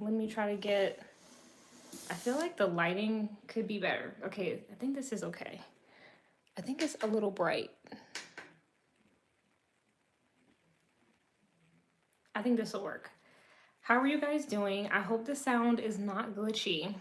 let me try to get, I feel like the lighting could be better. Okay, I think this is okay. I think it's a little bright. I think this will work. How are you guys doing? I hope the sound is not glitchy.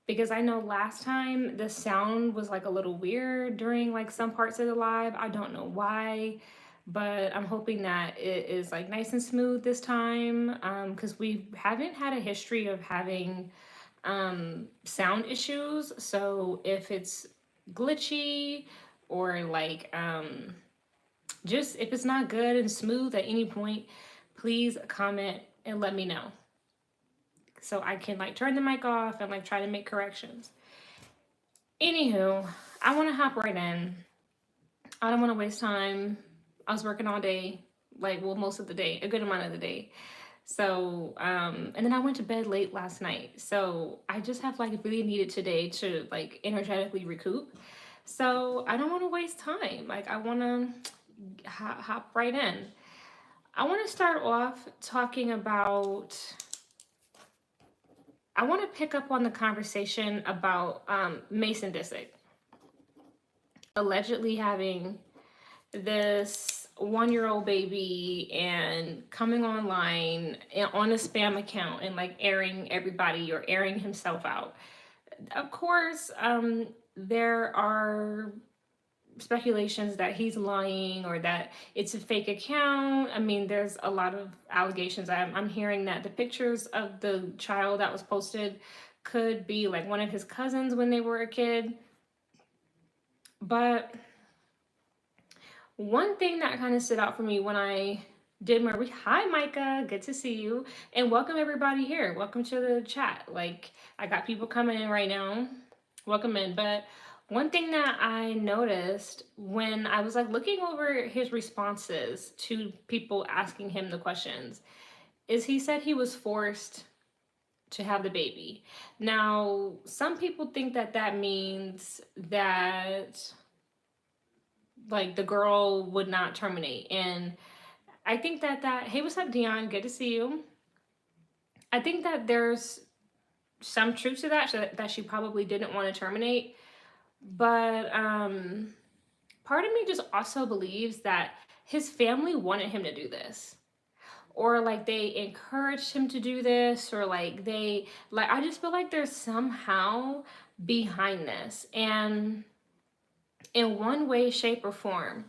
Because I know last time the sound was like a little weird during like some parts of the live. I don't know why, but I'm hoping that it is like nice and smooth this time, because we haven't had a history of having sound issues. So if it's glitchy or like just if it's not good and smooth at any point, please comment and let me know so I can like turn the mic off and like try to make corrections. Anywho, I want to hop right in. I don't want to waste time. I was working all day, like, well, most of the day, a good amount of the day. So, and then I went to bed late last night. So I just have like really needed today to like energetically recoup. So I don't want to waste time. Like, I want to hop right in. I want to start off talking about, I want to pick up on the conversation about Mason Disick allegedly having this 1-year-old baby and coming online and on a spam account and like airing everybody or airing himself out. Of course, there are speculations that he's lying or that it's a fake account. I mean, there's a lot of allegations. I'm hearing that the pictures of the child that was posted could be like one of his cousins when they were a kid. But one thing that kind of stood out for me when I did my hi Micah, good to see you, and welcome everybody here. Welcome to the chat. Like, I got people coming in right now. Welcome in. But one thing that I noticed when I was like looking over his responses to people asking him the questions is he said he was forced to have the baby. Now, some people think that that means that like the girl would not terminate, and I think that hey, what's up, Dion? Good to see you. I think that there's some truth to that, so that she probably didn't want to terminate, but part of me just also believes that his family wanted him to do this, or like they encouraged him to do this, or like they like I just feel like there's somehow behind this, and in one way, shape, or form.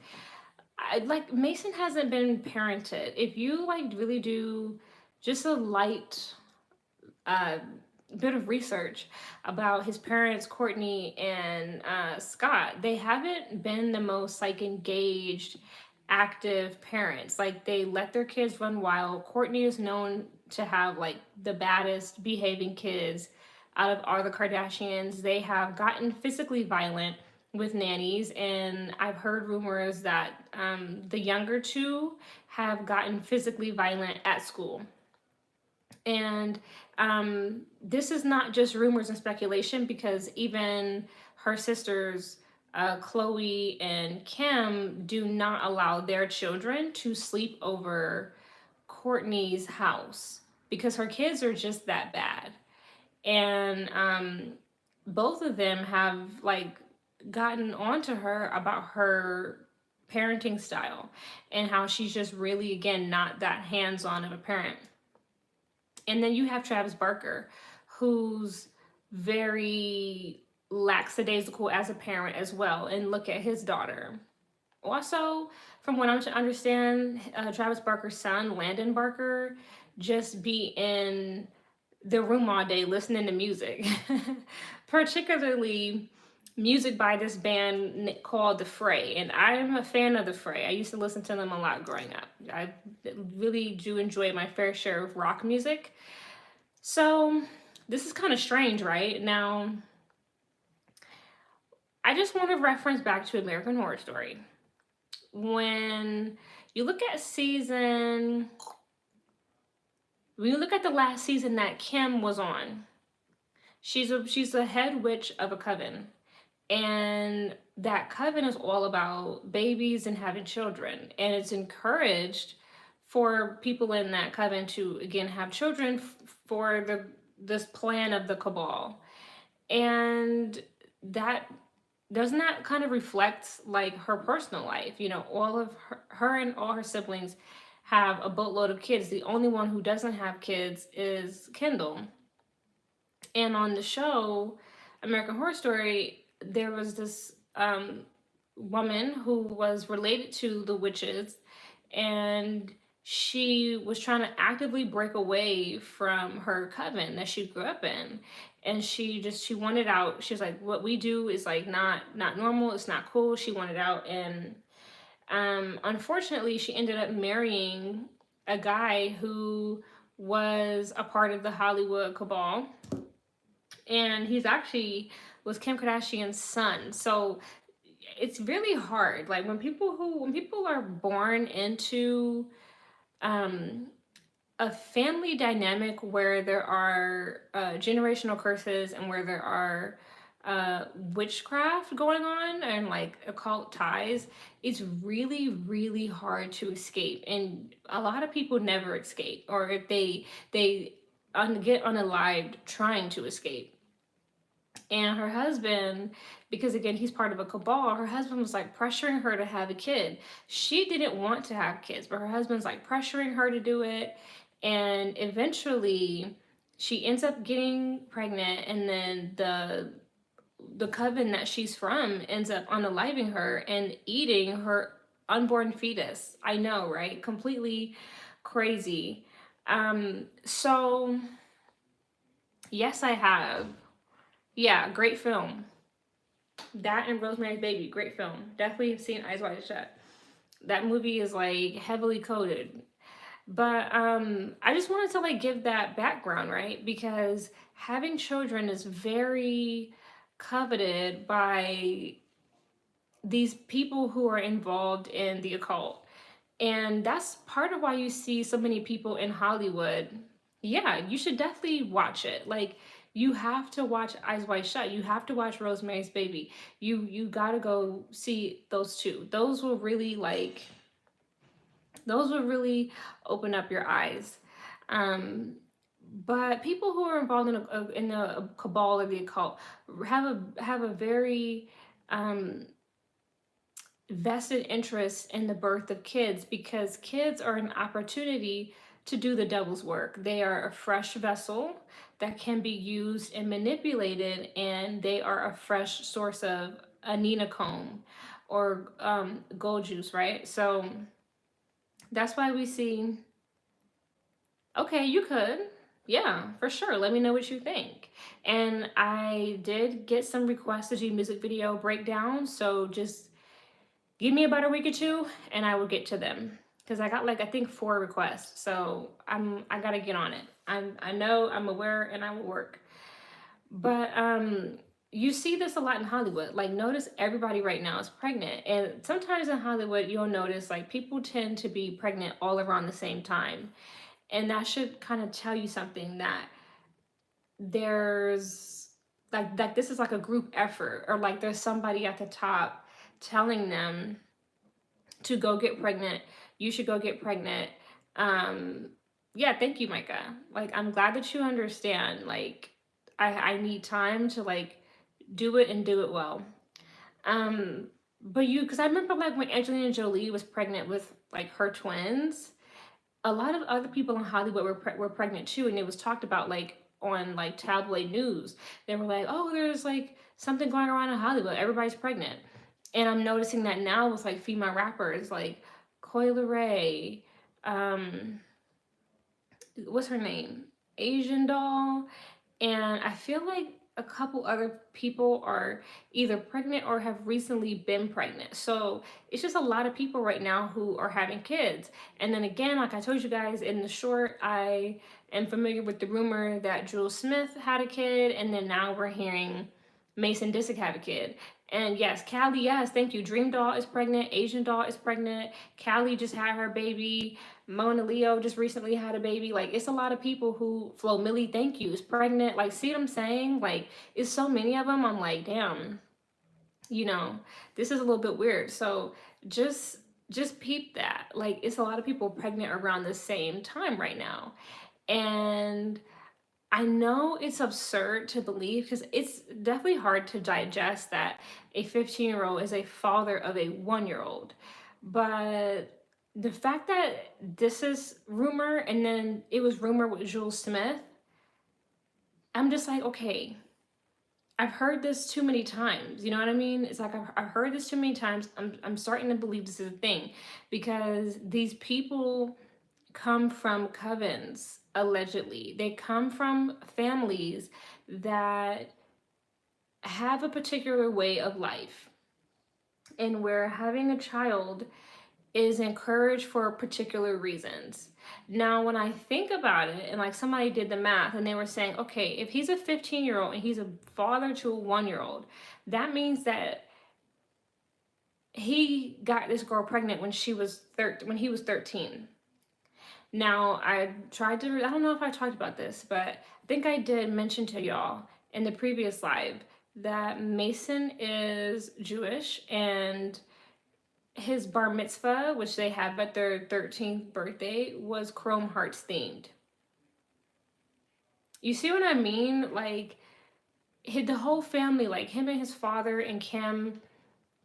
Like Mason hasn't been parented. If you like really do just a light uh, bit of research about his parents, Courtney and Scott, they haven't been the most like engaged, active parents. Like they let their kids run wild. Courtney is known to have like the baddest behaving kids out of all the Kardashians. They have gotten physically violent with nannies, and I've heard rumors that the younger two have gotten physically violent at school. And this is not just rumors and speculation, because even her sisters, Chloe and Kim, do not allow their children to sleep over Courtney's house because her kids are just that bad. And both of them have like gotten onto her about her parenting style and how she's just really, again, not that hands-on of a parent. And then you have Travis Barker, who's very lackadaisical as a parent as well. And look at his daughter. Also, from what I'm to understand, Travis Barker's son, Landon Barker, just be in the room all day listening to music, particularly music by this band called The Fray. And I'm a fan of The Fray. I used to listen to them a lot growing up. I really do enjoy my fair share of rock music. So this is kind of strange, right? Now, I just want to reference back to American Horror Story. When you look at the last season that Kim was on, she's a head witch of a coven. And that coven is all about babies and having children. And it's encouraged for people in that coven to again have children for this plan of the cabal. And that doesn't that kind of reflect like her personal life? You know, all of her and all her siblings have a boatload of kids. The only one who doesn't have kids is Kendall. And on the show American Horror Story, there was this woman who was related to the witches, and she was trying to actively break away from her coven that she grew up in. And she wanted out. She was like, what we do is like not normal, it's not cool. She wanted out. And unfortunately she ended up marrying a guy who was a part of the Hollywood cabal, and he's actually was Kim Kardashian's son. So it's really hard. Like when people are born into um, a family dynamic where there are generational curses and where there are witchcraft going on and like occult ties, it's really really hard to escape. And a lot of people never escape, or if they get unalived trying to escape. And her husband, because again he's part of a cabal, her husband was like pressuring her to have a kid. She didn't want to have kids, but her husband's like pressuring her to do it. And eventually she ends up getting pregnant, and then the coven that she's from ends up unaliving her and eating her unborn fetus. I know, right? Completely crazy. So yes, I have. Yeah, great film. That and Rosemary's Baby, great film. Definitely have seen Eyes Wide Shut. That movie is like heavily coded. But I just wanted to like give that background, right? Because having children is very coveted by these people who are involved in the occult. And that's part of why you see so many people in Hollywood. Yeah, you should definitely watch it. Like you have to watch Eyes Wide Shut. You have to watch Rosemary's Baby. You got to go see those two. Those will really open up your eyes. Um but people who are involved in a cabal or the occult have a very um vested interest in the birth of kids, because kids are an opportunity to do the devil's work. They are a fresh vessel that can be used and manipulated, and they are a fresh source of aninacone or gold juice, right? So that's why we see, okay, you could. Yeah, for sure. Let me know what you think. And I did get some requests to do music video breakdowns, so just give me about a week or two and I will get to them, because I got like I think 4 requests. So I got to get on it. I know, I'm aware, and I will work. But you see this a lot in Hollywood. Like notice everybody right now is pregnant, and sometimes in Hollywood you'll notice like people tend to be pregnant all around the same time. And that should kind of tell you something, that there's like this is like a group effort, or like there's somebody at the top telling them to go get pregnant. You should go get pregnant. Um, yeah, thank you, Micah. Like, I'm glad that you understand. Like, I need time to like do it and do it well. Um, but because I remember like when Angelina Jolie was pregnant with like her twins, a lot of other people in Hollywood were pregnant too, and it was talked about like on like tabloid news. They were like, "Oh, there's like something going around in Hollywood. Everybody's pregnant." And I'm noticing that now with like female rappers like Coi Leray, um, what's her name? Asian Doll, and I feel like a couple other people are either pregnant or have recently been pregnant. So it's just a lot of people right now who are having kids. And then again, like I told you guys in the short, I am familiar with the rumor that Jules Smith had a kid, and then now we're hearing Mason Disick have a kid. And yes, Callie, yes, thank you. Dream Doll is pregnant. Asian Doll is pregnant. Callie just had her baby. Mona Leo just recently had a baby. Like, it's a lot of people who, Flo Millie, thank you, is pregnant. Like, see what I'm saying? Like, it's so many of them. I'm like, damn, you know, this is a little bit weird. So just just peep that. Like, it's a lot of people pregnant around the same time right now. And I know it's absurd to believe, because it's definitely hard to digest that a 15-year-old is a father of a 1-year-old. But the fact that this is rumor, and then it was rumor with Jules Smith, I'm just like, okay, I've heard this too many times. You know what I mean? It's like I've heard this too many times. I'm starting to believe this is a thing, because these people come from covens, allegedly. They come from families that have a particular way of life, and where having a child is encouraged for particular reasons. Now, when I think about it, and like somebody did the math and they were saying, okay, if he's a 15-year-old and he's a father to a 1-year-old, that means that he got this girl pregnant when he was 13. Now, I don't know if I talked about this, but I think I did mention to y'all in the previous live that Mason is Jewish, and his bar mitzvah, which they have at their 13th birthday, was Chrome Hearts themed. You see what I mean? Like, the whole family, like him and his father and Kim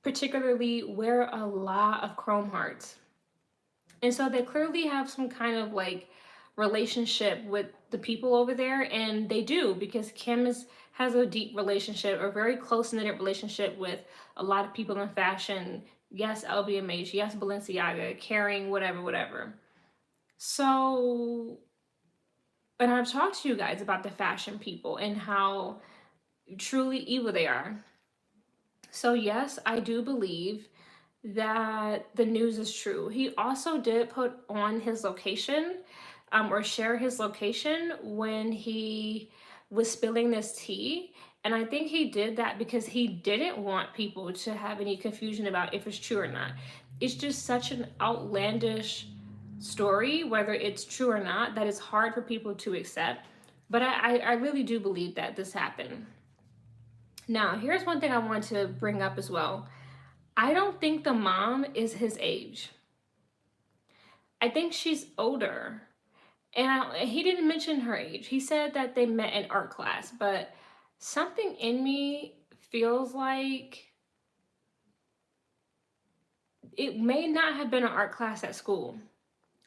particularly, wear a lot of Chrome Hearts. And so they clearly have some kind of like relationship with the people over there, and they do, because has a deep relationship, a very close knit relationship with a lot of people in fashion. Yes, LVMH, yes, Balenciaga, Kering, whatever, whatever. So, and I've talked to you guys about the fashion people and how truly evil they are. So, yes, I do believe that the news is true. He also did put on his location, or share his location when he was spilling this tea. And I think he did that because he didn't want people to have any confusion about if it's true or not. It's just such an outlandish story, whether it's true or not, that it's hard for people to accept. But I really do believe that this happened. Now, here's one thing I want to bring up as well. I don't think the mom is his age. I think she's older. And he didn't mention her age. He said that they met in art class, but something in me feels like it may not have been an art class at school.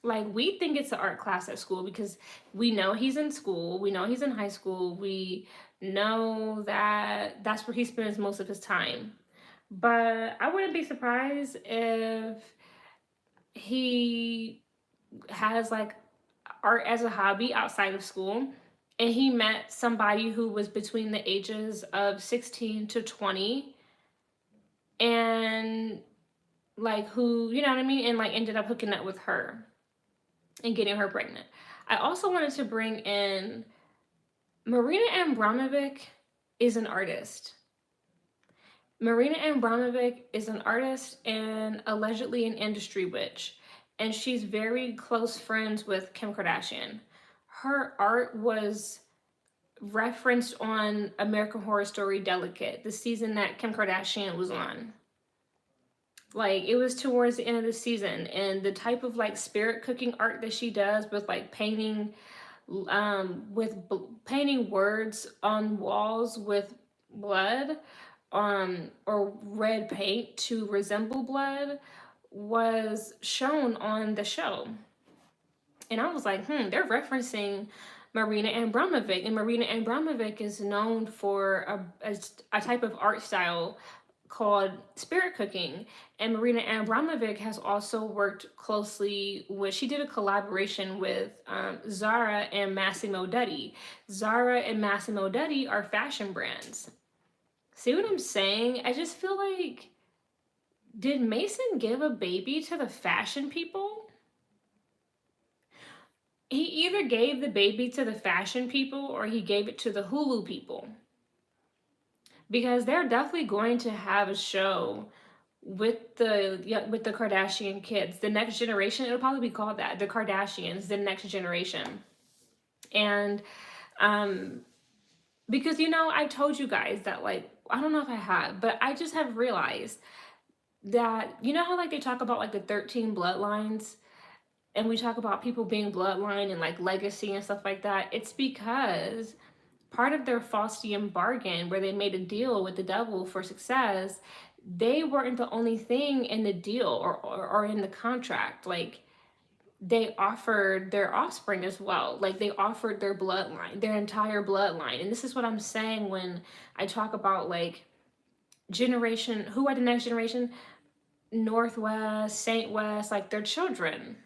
Like, we think it's an art class at school because we know he's in school, we know he's in high school, we know that that's where he spends most of his time. But I wouldn't be surprised if he has like art as a hobby outside of school, and he met somebody who was between the ages of 16 to 20, and like, who, you know what I mean, and like ended up hooking up with her and getting her pregnant. I also wanted to bring in Marina Abramovic is an artist. Marina Abramovic is an artist and allegedly an industry witch, and she's very close friends with Kim Kardashian. Her art was referenced on American Horror Story Delicate, the season that Kim Kardashian was on. Like, it was towards the end of the season, and the type of like spirit cooking art that she does with like painting painting words on walls with blood, or red paint to resemble blood, was shown on the show. And I was like, they're referencing Marina Abramovic. And Marina Abramovic is known for a type of art style called spirit cooking. And Marina Abramovic has also worked closely with, she did a collaboration with Zara and Massimo Dutti. Zara and Massimo Dutti are fashion brands. See what I'm saying? I just feel like, did Mason give a baby to the fashion people? He either gave the baby to the fashion people or he gave it to the Hulu people. Because they're definitely going to have a show with the Kardashian kids, the next generation. It'll probably be called that, the Kardashians, the next generation. And because, I told you guys that, like, I don't know if I have, but I just have realized that, you know how like they talk about like the 13 bloodlines, and we talk about people being bloodline and like legacy and stuff like that. It's because part of their Faustian bargain, where they made a deal with the devil for success, they weren't the only thing in the deal, or in the contract. Like, they offered their offspring as well. Like, they offered their bloodline, their entire bloodline. And this is what I'm saying when I talk about like generation, who are the next generation? Northwest, Saint West, like their children.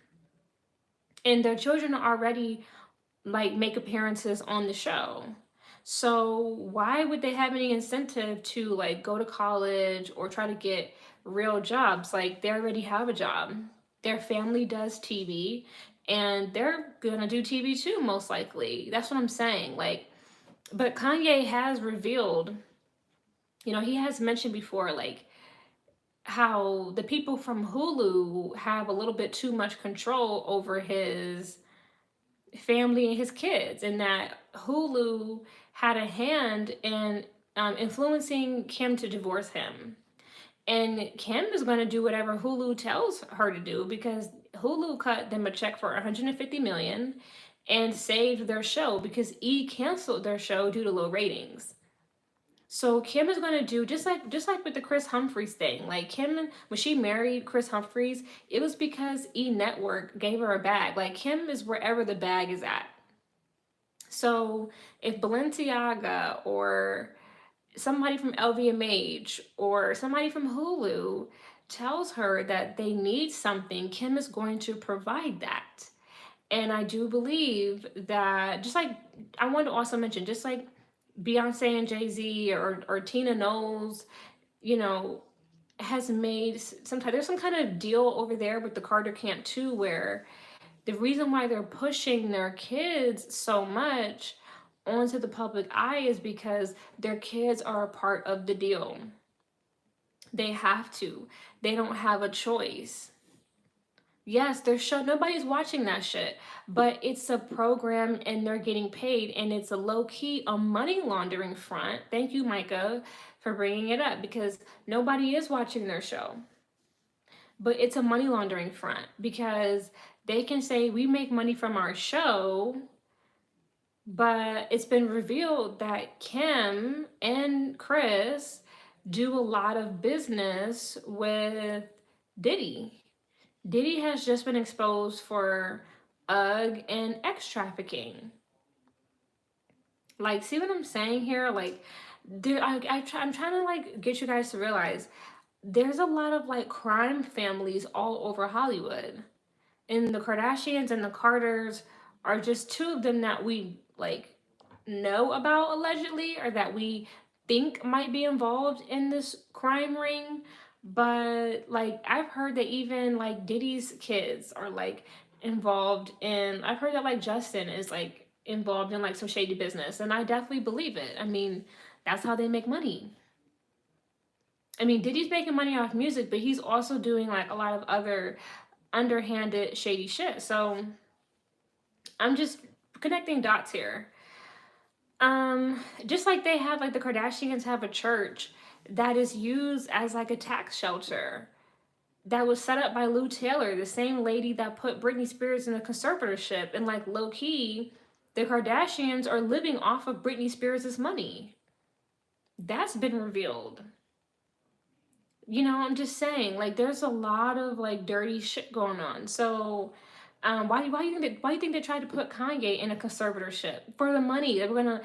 And their children already like make appearances on the show. So why would they have any incentive to like go to college or try to get real jobs? Like, they already have a job. Their family does TV, and they're gonna do TV too, most likely. That's what I'm saying. Like, but Kanye has revealed, he has mentioned before, like, how the people from Hulu have a little bit too much control over his family and his kids, and that Hulu had a hand in influencing Kim to divorce him. And Kim is going to do whatever Hulu tells her to do, because Hulu cut them a check for 150 million and saved their show because E canceled their show due to low ratings. So Kim is gonna do just like with the Chris Humphries thing. Like, Kim, when she married Chris Humphries, it was because E Network gave her a bag. Like, Kim is wherever the bag is at. So if Balenciaga or somebody from LVMH or somebody from Hulu tells her that they need something, Kim is going to provide that. And I do believe that, just like, I wanted to also mention, just like Beyonce and Jay-Z, or Tina Knowles, you know, has made there's some kind of deal over there with the Carter Camp too, where the reason why they're pushing their kids so much onto the public eye is because their kids are a part of the deal. They have to. They don't have a choice. Yes, there's show nobody's watching that shit, but it's a program and they're getting paid, and it's a low key a money laundering front. Thank you, Micah, for bringing it up, because nobody is watching their show. But it's a money laundering front, because they can say we make money from our show, but it's been revealed that Kim and Chris do a lot of business with Diddy. Diddy has just been exposed for UGG and X trafficking. Like, see what I'm saying here? Like, I'm trying to like get you guys to realize there's a lot of like crime families all over Hollywood, and the Kardashians and the Carters are just two of them that we like know about allegedly, or that we think might be involved in this crime ring. But like, I've heard that even like Diddy's kids are like involved in, I've heard that like Justin is like involved in like some shady business, and I definitely believe it. I mean, that's how they make money. I mean, Diddy's making money off music, but he's also doing like a lot of other underhanded shady shit. So I'm just connecting dots here. Just like they have, like the Kardashians have a church that is used as like a tax shelter that was set up by Lou Taylor, the same lady that put Britney Spears in a conservatorship. And like, low key, the Kardashians are living off of Britney Spears' money. That's been revealed. I'm just saying, like, there's a lot of like dirty shit going on. So why do you think they tried to put Kanye in a conservatorship? For the money. They were gonna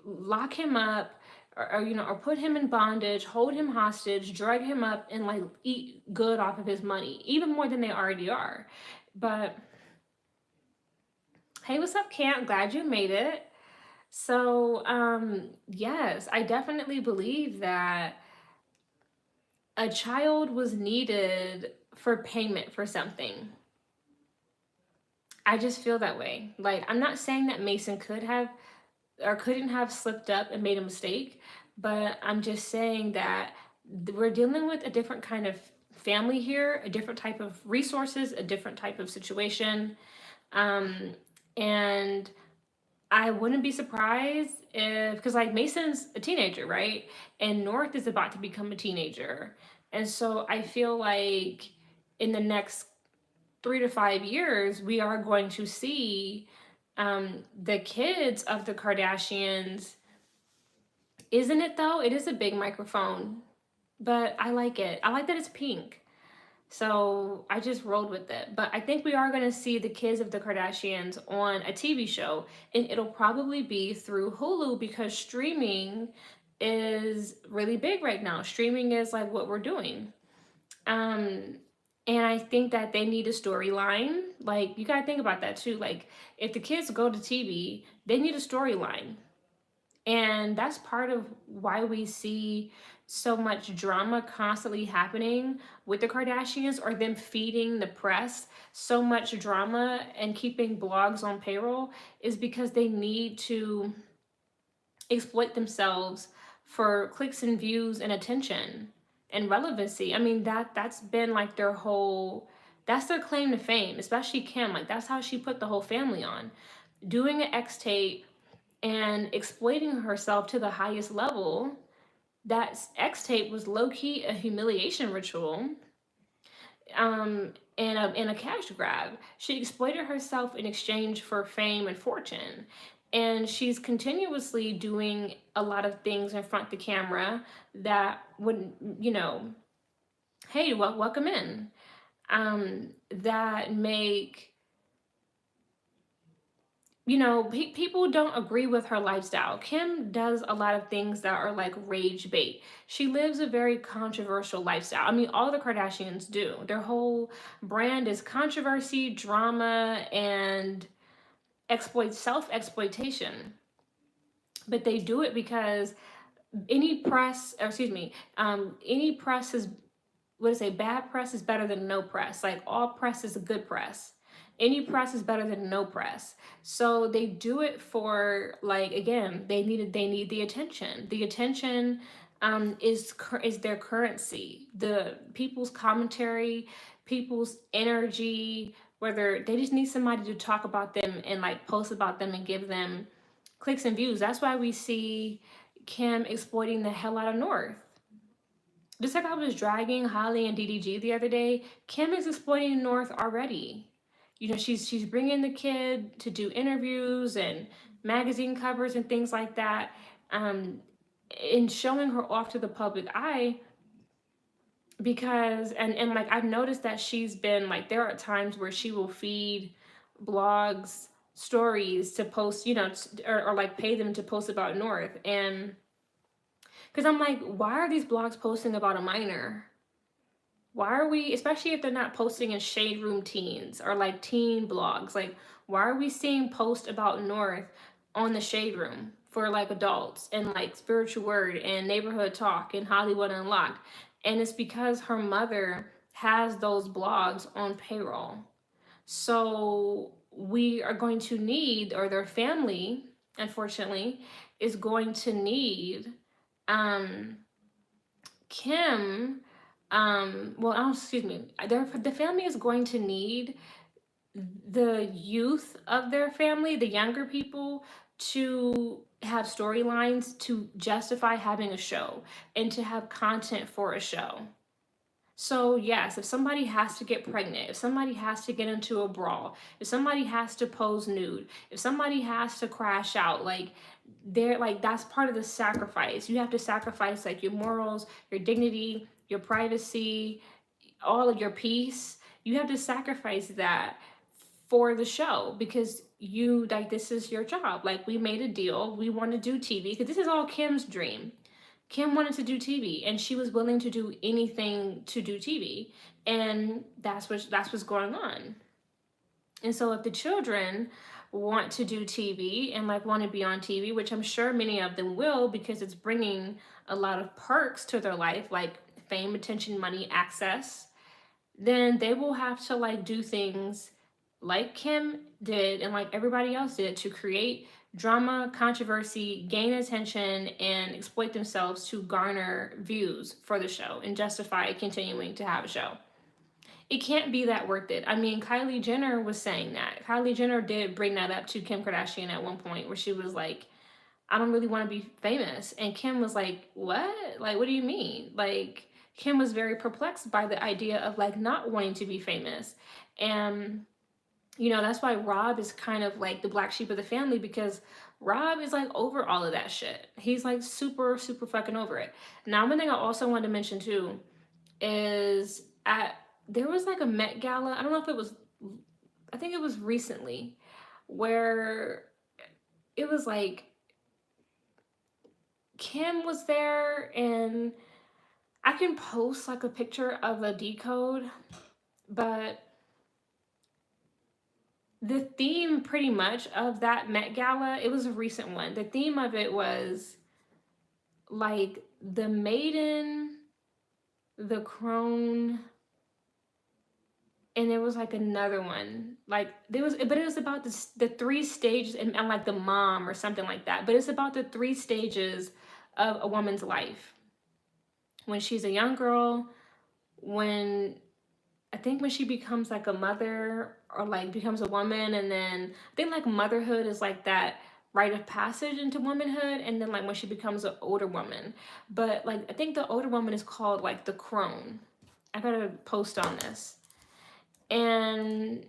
lock him up, or put him in bondage, hold him hostage, drug him up, and like eat good off of his money, even more than they already are. But hey, what's up, Camp? Glad you made it. So yes, I definitely believe that a child was needed for payment for something. I just feel that way. Like, I'm not saying that Mason could have or couldn't have slipped up and made a mistake, but I'm just saying that we're dealing with a different kind of family here, a different type of resources, a different type of situation. And I wouldn't be surprised if, because like Mason's a teenager, right? And North is about to become a teenager. And so I feel like in the next 3 to 5 years, we are going to see the kids of the Kardashians. Isn't it though? It is a big microphone, but I like it. I like that it's pink. So I just rolled with it. But I think we are going to see the kids of the Kardashians on a TV show, and it'll probably be through Hulu because streaming is really big right now. Streaming is like what we're doing. Um, and I think that they need a storyline. Like, you got to think about that too. Like, if the kids go to TV, they need a storyline. And that's part of why we see so much drama constantly happening with the Kardashians, or them feeding the press so much drama and keeping blogs on payroll, is because they need to exploit themselves for clicks and views and attention and relevancy. I mean, that's been like their whole, that's their claim to fame, especially Kim. Like, that's how she put the whole family on. Doing an X tape and exploiting herself to the highest level. That X tape was low key a humiliation ritual, and a cash grab. She exploited herself in exchange for fame and fortune. And she's continuously doing a lot of things in front of the camera that would, you know, hey, welcome in, that make, people don't agree with her lifestyle. Kim does a lot of things that are like rage bait. She lives a very controversial lifestyle. I mean, all the Kardashians do. Their whole brand is controversy, drama, and self-exploitation. But they do it because any press is, what is, bad press is better than no press. Like, all press is a good press. Any press is better than no press. So they do it for, like, again, they need the attention. The attention is their currency. The people's commentary, people's energy, whether they just need somebody to talk about them and like post about them and give them clicks and views. That's why we see Kim exploiting the hell out of North. Just like I was dragging Holly and DDG the other day, Kim is exploiting North already. She's bringing the kid to do interviews and magazine covers and things like that, and showing her off to the public eye. Because and like, I've noticed that she's been like, there are times where she will feed blogs stories to post, or like pay them to post about North. And because I'm like, why are these blogs posting about a minor? Why are we, especially if they're not posting in Shade Room Teens or like teen blogs, like, why are we seeing posts about North on the Shade Room for like adults, and like Spiritual Word and Neighborhood Talk and Hollywood Unlocked? And it's because her mother has those blogs on payroll. So we are going to need, or their family, unfortunately, is going to need Kim, the family is going to need the youth of their family, the younger people, to have storylines to justify having a show and to have content for a show. So yes, if somebody has to get pregnant, if somebody has to get into a brawl, if somebody has to pose nude, if somebody has to crash out, like, they're like, that's part of the sacrifice. You have to sacrifice like your morals, your dignity, your privacy, all of your peace. You have to sacrifice that for the show, because you, like, this is your job. Like, we made a deal. We want to do TV because this is all Kim's dream. Kim wanted to do TV, and she was willing to do anything to do TV, and that's what's going on. And so if the children want to do TV and like want to be on TV, which I'm sure many of them will, because it's bringing a lot of perks to their life, like fame, attention, money, access, then they will have to like do things like Kim did and like everybody else did to create drama, controversy, gain attention, and exploit themselves to garner views for the show and justify continuing to have a show. It can't be that worth it. I mean, Kylie Jenner was saying that. Kylie Jenner did bring that up to Kim Kardashian at one point, where she was like, I don't really want to be famous. And Kim was like, what? Like, what do you mean? Like, Kim was very perplexed by the idea of like not wanting to be famous. And that's why Rob is kind of like the black sheep of the family, because Rob is like over all of that shit. He's like super, super fucking over it. Now, one thing I also wanted to mention too is there was like a Met Gala. I don't know if it was, I think it was recently, where it was like Kim was there, and I can post like a picture of a decode, but the theme pretty much of that Met Gala, it was a recent one. The theme of it was like the maiden, the crone, and there was like another one. Like there was, but it was about the three stages, and like the mom or something like that. But it's about the three stages of a woman's life. When she's a young girl, when I think when she becomes like a mother or like becomes a woman, and then I think like motherhood is like that rite of passage into womanhood, and then like when she becomes an older woman. But like I think the older woman is called like the crone. I gotta post on this. And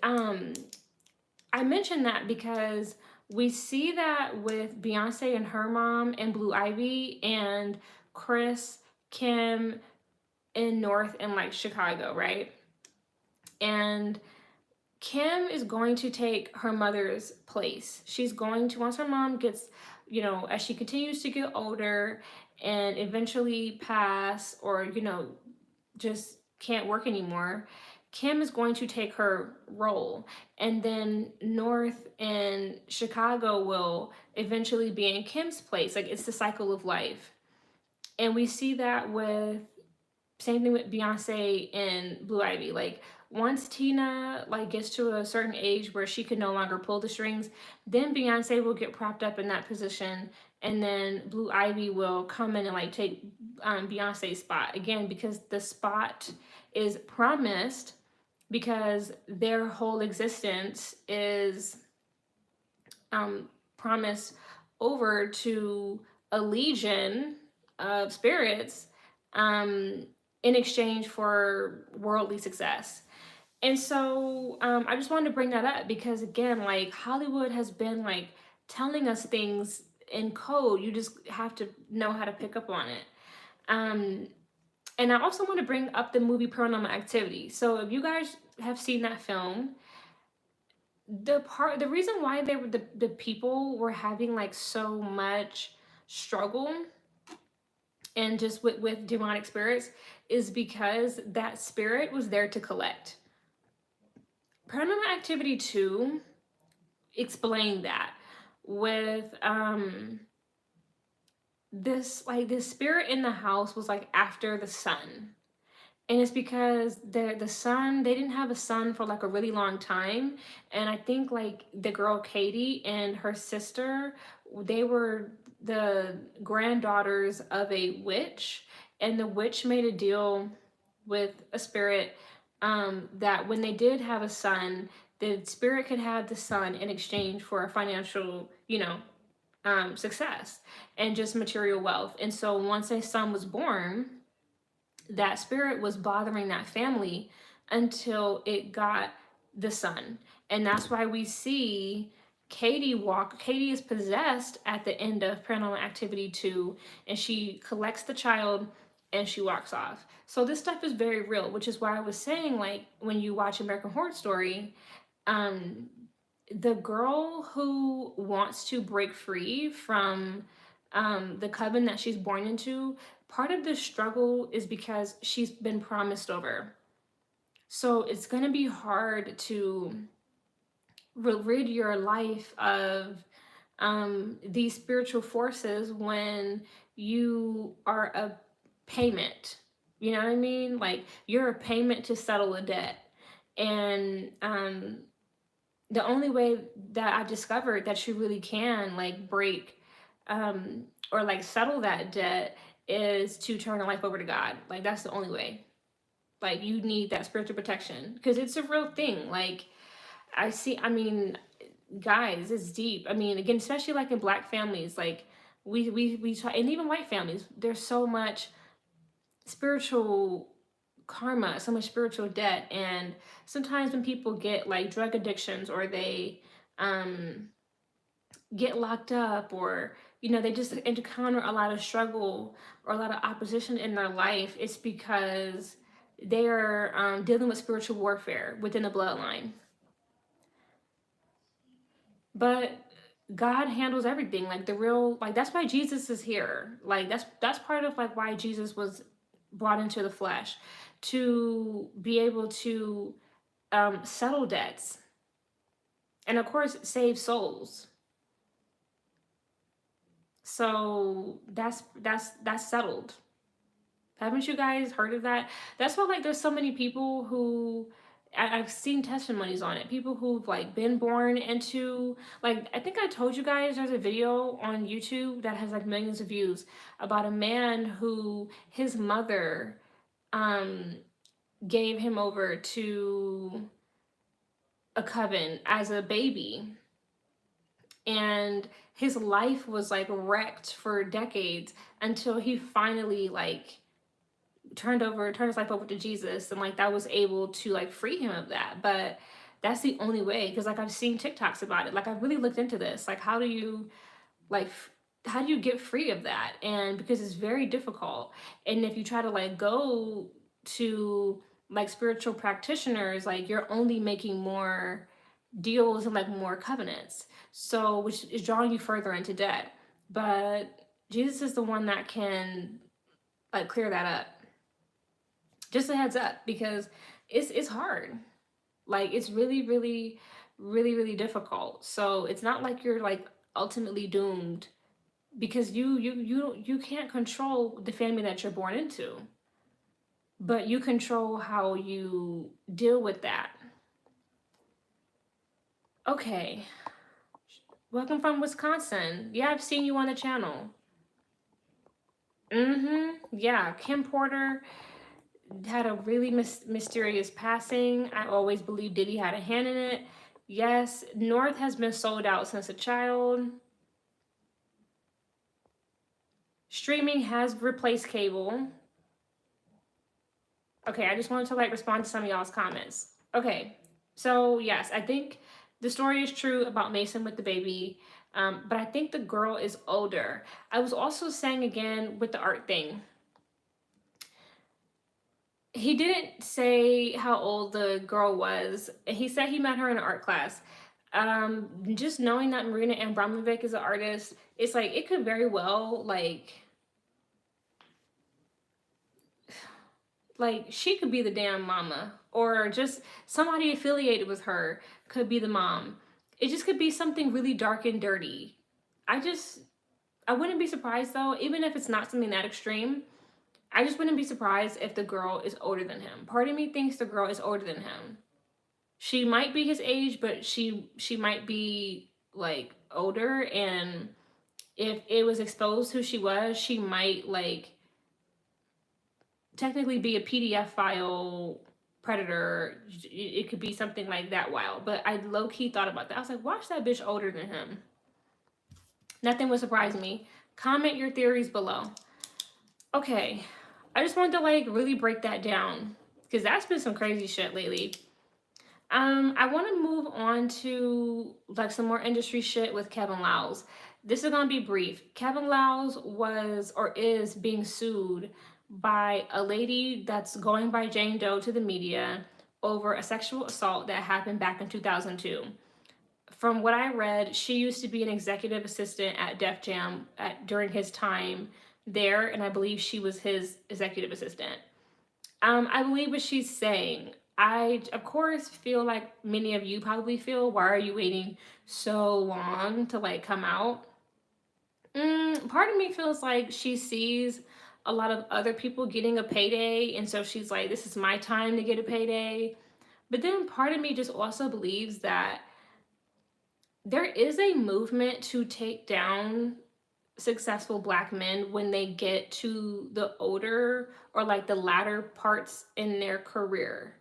I mentioned that because we see that with Beyonce and her mom and Blue Ivy and Chris, Kim, in North and like Chicago, right? And Kim is going to take her mother's place. She's going to, once her mom gets, as she continues to get older and eventually pass, or, just can't work anymore, Kim is going to take her role. And then North and Chicago will eventually be in Kim's place. Like it's the cycle of life. And we see that with, same thing with Beyonce and Blue Ivy. Like once Tina like gets to a certain age where she can no longer pull the strings, then Beyonce will get propped up in that position, and then Blue Ivy will come in and like take Beyonce's spot again, because the spot is promised, because their whole existence is promised over to a legion of spirits in exchange for worldly success. And so I just wanted to bring that up because, again, like Hollywood has been like telling us things in code. You just have to know how to pick up on it. And I also want to bring up the movie Paranormal Activity. So if you guys have seen that film, the reason why they were the people were having like so much struggle and just with demonic spirits is because that spirit was there to collect. Paranormal Activity 2 explained that with this spirit in the house was like after the son. And it's because the son, they didn't have a son for like a really long time. And I think like the girl Katie and her sister, they were the granddaughters of a witch. And the witch made a deal with a spirit that when they did have a son, the spirit could have the son in exchange for a financial, success and just material wealth. And so once a son was born, that spirit was bothering that family until it got the son. And that's why we see Katie is possessed at the end of Paranormal Activity 2, and she collects the child and she walks off. So this stuff is very real, which is why I was saying, like, when you watch American Horror Story, the girl who wants to break free from the coven that she's born into, part of the struggle is because she's been promised over. So it's going to be hard to rid your life of these spiritual forces when you are a payment. You know what I mean? Like you're a payment to settle a debt. And the only way that I've discovered that you really can like break or like settle that debt is to turn your life over to God. Like that's the only way. Like you need that spiritual protection because it's a real thing. Like I mean, guys, it's deep. I mean, again, especially like in Black families, like We try, and even white families, there's so much spiritual karma, so much spiritual debt. And sometimes when people get like drug addictions, or they um get locked up, or they just encounter a lot of struggle or a lot of opposition in their life, it's because they are dealing with spiritual warfare within the bloodline. But God handles everything. Like the real, like that's why Jesus is here. Like that's part of like why Jesus was brought into the flesh, to be able to settle debts, and of course save souls. So that's settled. Haven't you guys heard of that? That's why like there's so many people who I've seen testimonies on it. People who've like been born into, like, I think I told you guys there's a video on YouTube that has like millions of views about a man who his mother um gave him over to a coven as a baby, and his life was like wrecked for decades until he finally like turned his life over to Jesus, and like that was able to like free him of that. But that's the only way, because like I've seen TikToks about it. Like I've really looked into this. Like like how do you get free of that? And because it's very difficult. And if you try to like go to like spiritual practitioners, like you're only making more deals and like more covenants. So which is drawing you further into debt. But Jesus is the one that can like clear that up. Just a heads up, because it's hard. Like it's really, really, really, really difficult. So it's not like you're like ultimately doomed, because you can't control the family that you're born into, but you control how you deal with that. Okay. Welcome from Wisconsin. Yeah, I've seen you on the channel. Yeah, Kim Porter had a really mysterious passing. I always believed Diddy had a hand in it. Yes, North has been sold out since a child. Streaming has replaced cable. Okay, I just wanted to like respond to some of y'all's comments. Okay, so yes, I think the story is true about Mason with the baby, but I think the girl is older. I was also saying again with the art thing, he didn't say how old the girl was. He said he met her in an art class. Just knowing that Marina Abramovic is an artist, it's like it could very well like she could be the damn mama, or just somebody affiliated with her could be the mom. It just could be something really dark and dirty. I wouldn't be surprised though, even if it's not something that extreme. I just wouldn't be surprised if the girl is older than him. Part of me thinks the girl is older than him. She might be his age, but she might be like older, and if it was exposed who she was, she might like technically be a PDF file predator. It could be something like that wild. But I low key thought about that. I was like, watch that bitch older than him. Nothing would surprise me. Comment your theories below. Okay, I just wanted to like really break that down, because that's been some crazy shit lately. I want to move on to like some more industry shit with Kevin Liles. This is gonna be brief. Kevin Liles was or is being sued by a lady that's going by Jane Doe to the media over a sexual assault that happened back in 2002. From what I read, she used to be an executive assistant at Def Jam during his time there, and I believe she was his executive assistant. I believe what she's saying. I, of course, feel like many of you probably feel, why are you waiting so long to like come out? Part of me feels like she sees a lot of other people getting a payday, and so she's like, this is my time to get a payday. But then part of me just also believes that there is a movement to take down successful Black men when they get to the older or like the latter parts in their career.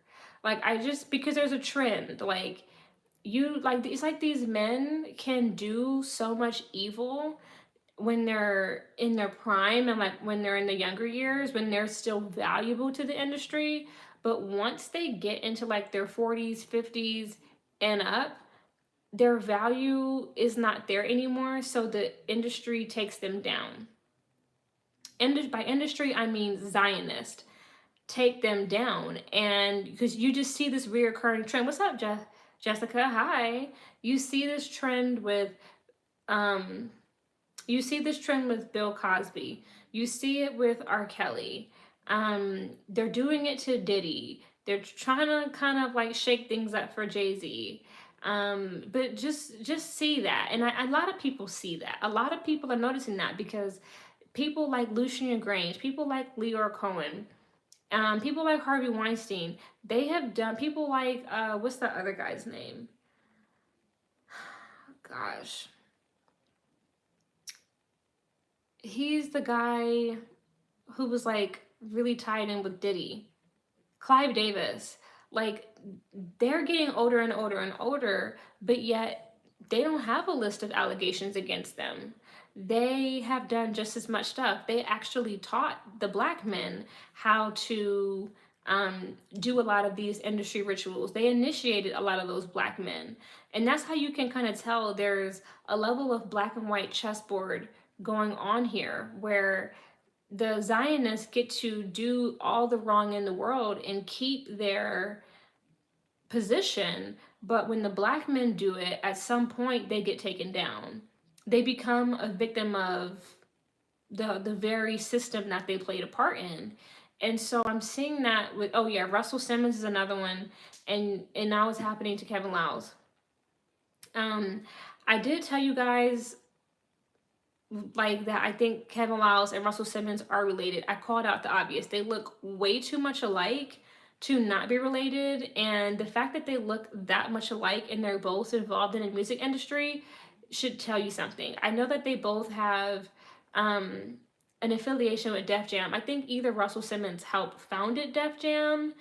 Like I just, because there's a trend, like you, like it's like these men can do so much evil when they're in their prime and like when they're in the younger years, when they're still valuable to the industry. But once they get into like their 40s, 50s, and up, their value is not there anymore. So the industry takes them down. And by industry, I mean Zionist. Take them down. And because you just see this reoccurring trend. What's up, Jessica? Hi. You see this trend with um you see this trend with Bill Cosby. You see it with R. Kelly. They're doing it to Diddy. They're trying to kind of like shake things up for Jay-Z. But just see that, and a lot of people see that. A lot of people are noticing that because people like Lucian Grange, people like Leor Cohen, people like Harvey Weinstein, they have done. People like what's the other guy's name? Gosh, he's the guy who was like really tied in with Diddy, Clive Davis. Like they're getting older and older and older, but yet they don't have a list of allegations against them. They have done just as much stuff. They actually taught the black men how to do a lot of these industry rituals. They initiated a lot of those black men. And that's how you can kind of tell there's a level of black and white chessboard going on here where the Zionists get to do all the wrong in the world and keep their position, but when the black men do it, at some point they get taken down. They become a victim of the very system that they played a part in. And so I'm seeing that with, oh yeah, Russell Simmons is another one, and now it's happening to Kevin Liles. I did tell you guys like that I think Kevin Liles and Russell Simmons are related. I called out the obvious. They look way too much alike to not be related, and the fact that they look that much alike and they're both involved in the music industry should tell you something. I know that they both have an affiliation with Def Jam. I think either Russell Simmons helped founded Def Jam.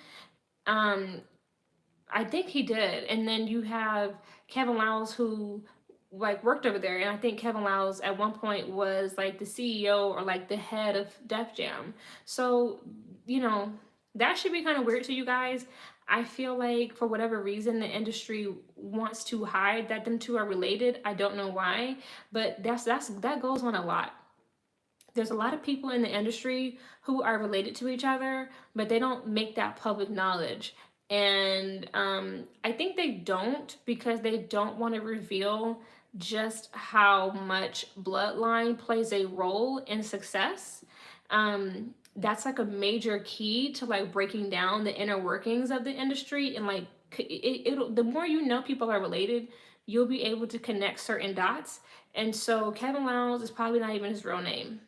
I think he did. And then you have Kevin Liles who like worked over there, and I think Kevin Liles at one point was like the CEO or like the head of Def Jam. So, you know, that should be kind of weird to you guys. I feel like for whatever reason the industry wants to hide that them two are related. I don't know why, but that goes on a lot. There's a lot of people in the industry who are related to each other, but they don't make that public knowledge. And I think they don't because they don't want to reveal just how much bloodline plays a role in success. That's like a major key to like breaking down the inner workings of the industry, and like it'll, the more you know people are related, you'll be able to connect certain dots. And so Kevin Liles is probably not even his real name.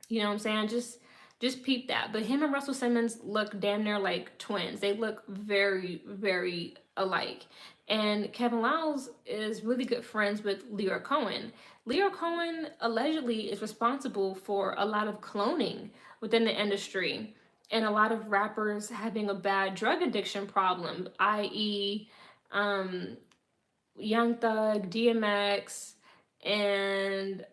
You know what I'm saying? Just peep that. But him and Russell Simmons look damn near like twins. They look very, very alike. And Kevin Liles is really good friends with Leor Cohen. Leor Cohen allegedly is responsible for a lot of cloning within the industry and a lot of rappers having a bad drug addiction problem, i.e., Young Thug, DMX, and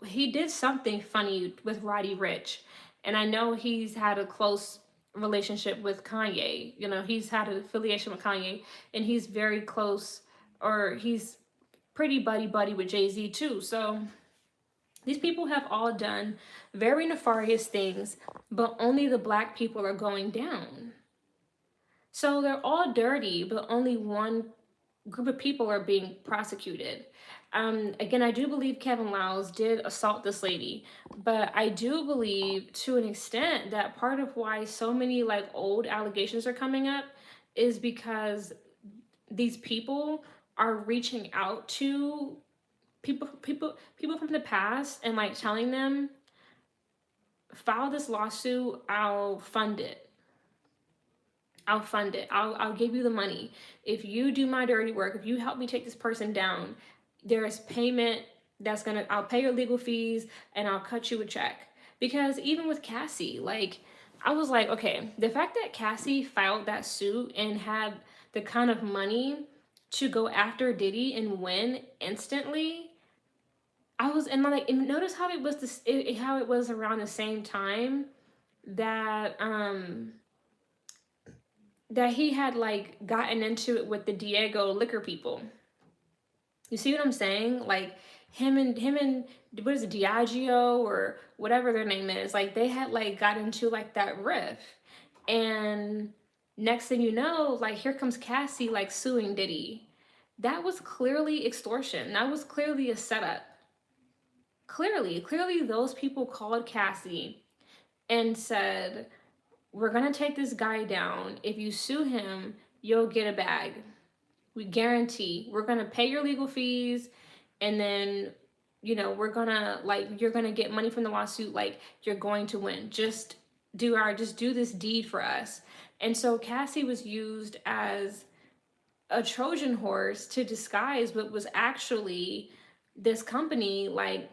he did something funny with Roddy Ricch. And I know he's had a close relationship with Kanye. You know, he's had an affiliation with Kanye, and he's very close, or he's pretty buddy with Jay-Z too. So these people have all done very nefarious things, but only the black people are going down. So they're all dirty, but only one group of people are being prosecuted. Again, I do believe Kevin Liles did assault this lady, but I do believe to an extent that part of why so many like old allegations are coming up is because these people are reaching out to people from the past and like telling them, file this lawsuit, I'll fund it. I'll give you the money. If you do my dirty work, if you help me take this person down, there is payment I'll pay your legal fees and I'll cut you a check. Because even with Cassie, like, I was like, okay, the fact that Cassie filed that suit and had the kind of money to go after Diddy and win instantly, I was, and notice how it was this, how it was around the same time that that he had like gotten into it with the Diego liquor people. You see what I'm saying? Like him and what is it, Diageo or whatever their name is, like they had like got into like that riff. And next thing you know, like here comes Cassie like suing Diddy. That was clearly extortion. That was clearly a setup. Clearly those people called Cassie and said, "We're gonna take this guy down. If you sue him, you'll get a bag. We guarantee. We're gonna pay your legal fees, and then, we're gonna like you're gonna get money from the lawsuit. Like you're going to win. Just do this deed for us." And so Cassie was used as a Trojan horse to disguise what was actually this company like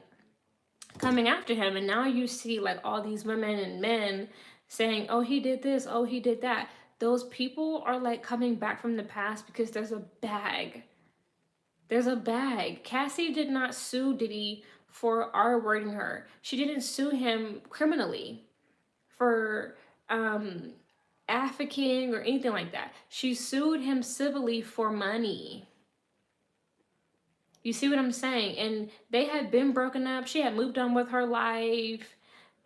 coming after him. And now you see like all these women and men saying, "Oh, he did this, oh, he did that." Those people are like coming back from the past because there's a bag. There's a bag. Cassie did not sue Diddy for R-wording her. She didn't sue him criminally for African or anything like that. She sued him civilly for money. You see what I'm saying? And they had been broken up. She had moved on with her life,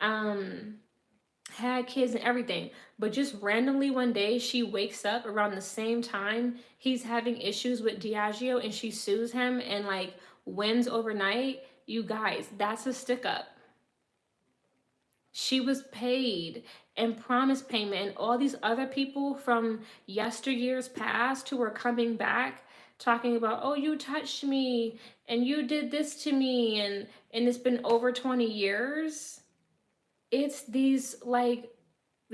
had kids and everything. But just randomly one day, she wakes up around the same time he's having issues with Diageo, and she sues him and like wins overnight. You guys, that's a stick up. She was paid and promised payment, and all these other people from yesteryears past who were coming back talking about, "Oh, you touched me and you did this to me," and it's been over 20 years. It's these like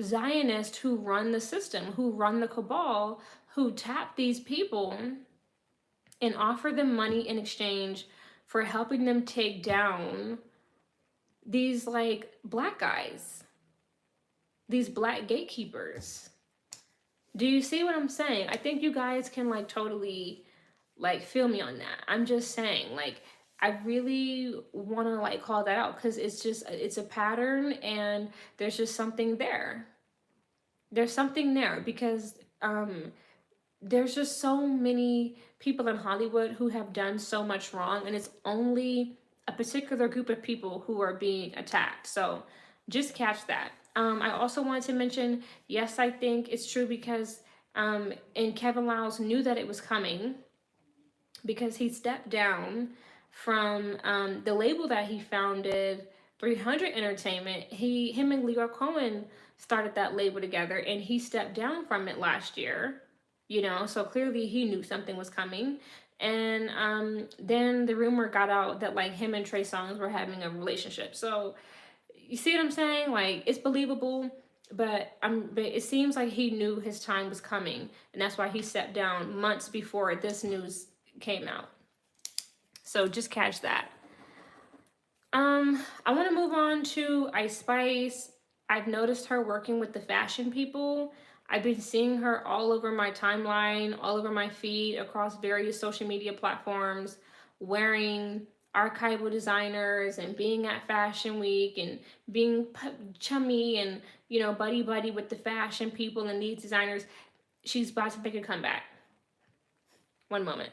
Zionists who run the system, who run the cabal, who tap these people and offer them money in exchange for helping them take down these like black guys, these black gatekeepers. Do you see what I'm saying? I think you guys can like totally like feel me on that. I'm just saying, like, I really want to like call that out because it's a pattern, and there's just something there. There's something there because there's just so many people in Hollywood who have done so much wrong, and it's only a particular group of people who are being attacked. So just catch that. I also wanted to mention, yes, I think it's true because and Kevin Liles knew that it was coming because he stepped down from the label that he founded, 300 Entertainment. Him and Leroy Cohen started that label together, and he stepped down from it last year. So clearly he knew something was coming. And then the rumor got out that like him and Trey Songz were having a relationship. So you see what I'm saying? Like, it's believable, but it seems like he knew his time was coming, and that's why he stepped down months before this news came out. So just catch that. I want to move on to Ice Spice. I've noticed her working with the fashion people. I've been seeing her all over my timeline, all over my feed, across various social media platforms, wearing archival designers and being at Fashion Week and being chummy and, buddy buddy with the fashion people and these designers. She's about to make a comeback. One moment.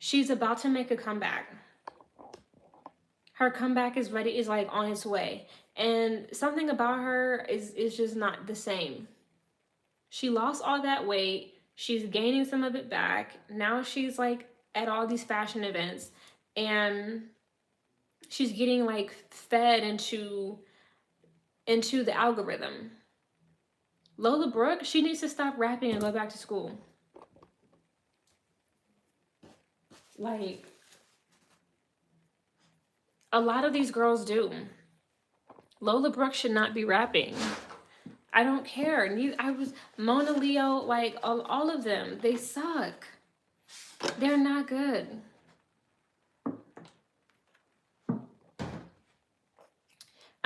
She's about to make a comeback. Her comeback is ready, is like on its way. And something about her is just not the same. She lost all that weight. She's gaining some of it back. Now she's like at all these fashion events, and she's getting like fed into the algorithm. Lola Brooke, she needs to stop rapping and go back to school. Like, a lot of these girls do. Lola Brooke should not be rapping. I don't care. Mona Leo, like all of them, they suck. They're not good.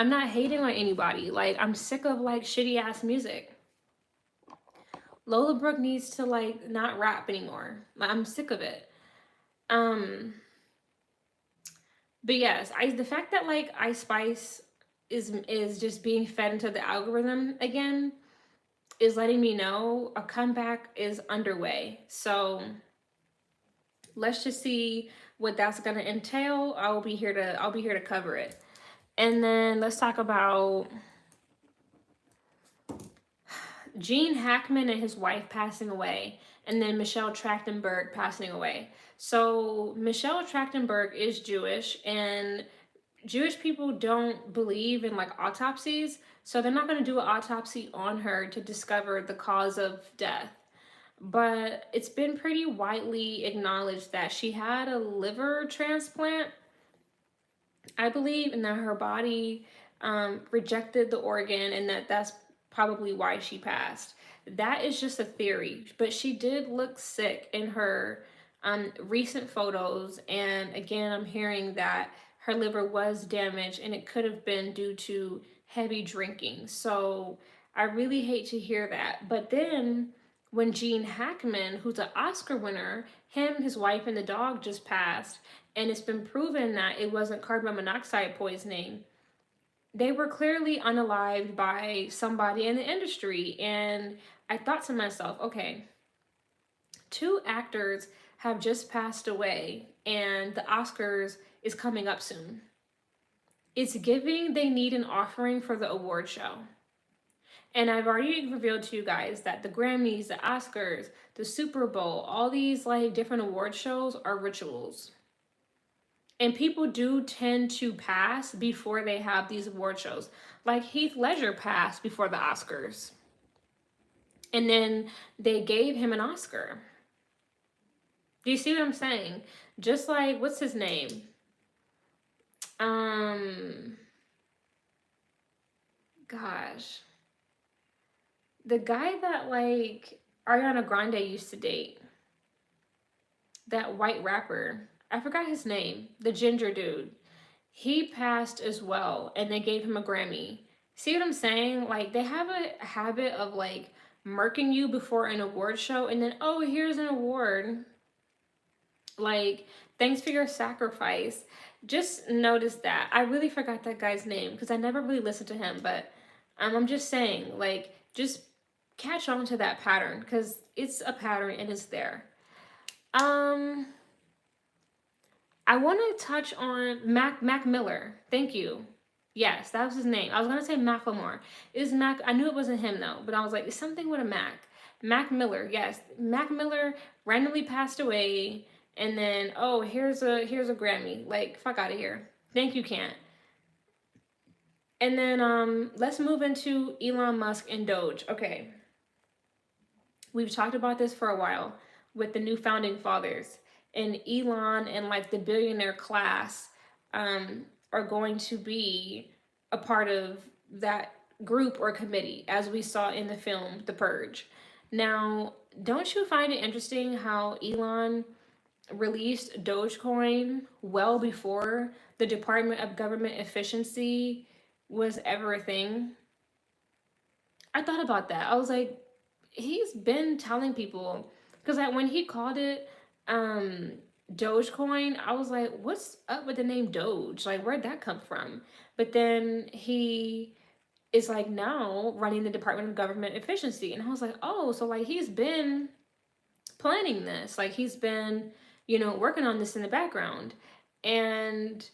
I'm not hating on anybody. Like, I'm sick of like shitty ass music. Lola Brooke needs to like not rap anymore. Like, I'm sick of it. But yes, the fact that like Ice Spice is just being fed into the algorithm again is letting me know a comeback is underway. So let's just see what that's gonna entail. I'll be here to cover it. And then let's talk about Gene Hackman and his wife passing away, and then Michelle Trachtenberg passing away. So Michelle Trachtenberg is Jewish, and Jewish people don't believe in like autopsies, so they're not going to do an autopsy on her to discover the cause of death. But it's been pretty widely acknowledged that she had a liver transplant, I believe, and that her body rejected the organ, and that's probably why she passed. That is just a theory, but she did look sick in her recent photos. And again, I'm hearing that her liver was damaged and it could have been due to heavy drinking. So I really hate to hear that. But then when Gene Hackman, who's an Oscar winner, him, his wife, and the dog just passed, and it's been proven that it wasn't carbon monoxide poisoning, they were clearly unalived by somebody in the industry. And I thought to myself, okay, two actors have just passed away and the Oscars is coming up soon. It's giving they need an offering for the award show. And I've already revealed to you guys that the Grammys, the Oscars, the Super Bowl, all these like different award shows are rituals. And people do tend to pass before they have these award shows. Like Heath Ledger passed before the Oscars. And then they gave him an Oscar. Do you see what I'm saying? Just like, what's his name? Gosh. The guy that like Ariana Grande used to date. That white rapper. I forgot his name. The ginger dude. He passed as well, and they gave him a Grammy. See what I'm saying? Like, they have a habit of like murking you before an award show, and then, oh, here's an award. Like, thanks for your sacrifice. Just notice that. I really forgot that guy's name because I never really listened to him, but I'm just saying, like, just catch on to that pattern because it's a pattern and it's there. I want to touch on Mac Miller. Thank you. Yes, that was his name. I was gonna say Macklemore. Is Mac? I knew it wasn't him though, but I was like, it's something with a Mac. Mac Miller. Yes, Mac Miller randomly passed away, and then oh, here's a Grammy. Like, fuck out of here. Thank you, can't. And then let's move into Elon Musk and Doge. Okay, we've talked about this for a while with the new founding fathers, and Elon and like the billionaire class are going to be a part of that group or committee, as we saw in the film The Purge. Now, don't you find it interesting how Elon released Dogecoin well before the Department of Government Efficiency was ever a thing? I thought about that. I was like, he's been telling people, because like when he called it Dogecoin, I was like, what's up with the name Doge? Like, where'd that come from? But then he is like now running the Department of Government Efficiency. And I was like, oh, so like he's been planning this. Like he's been, working on this in the background. And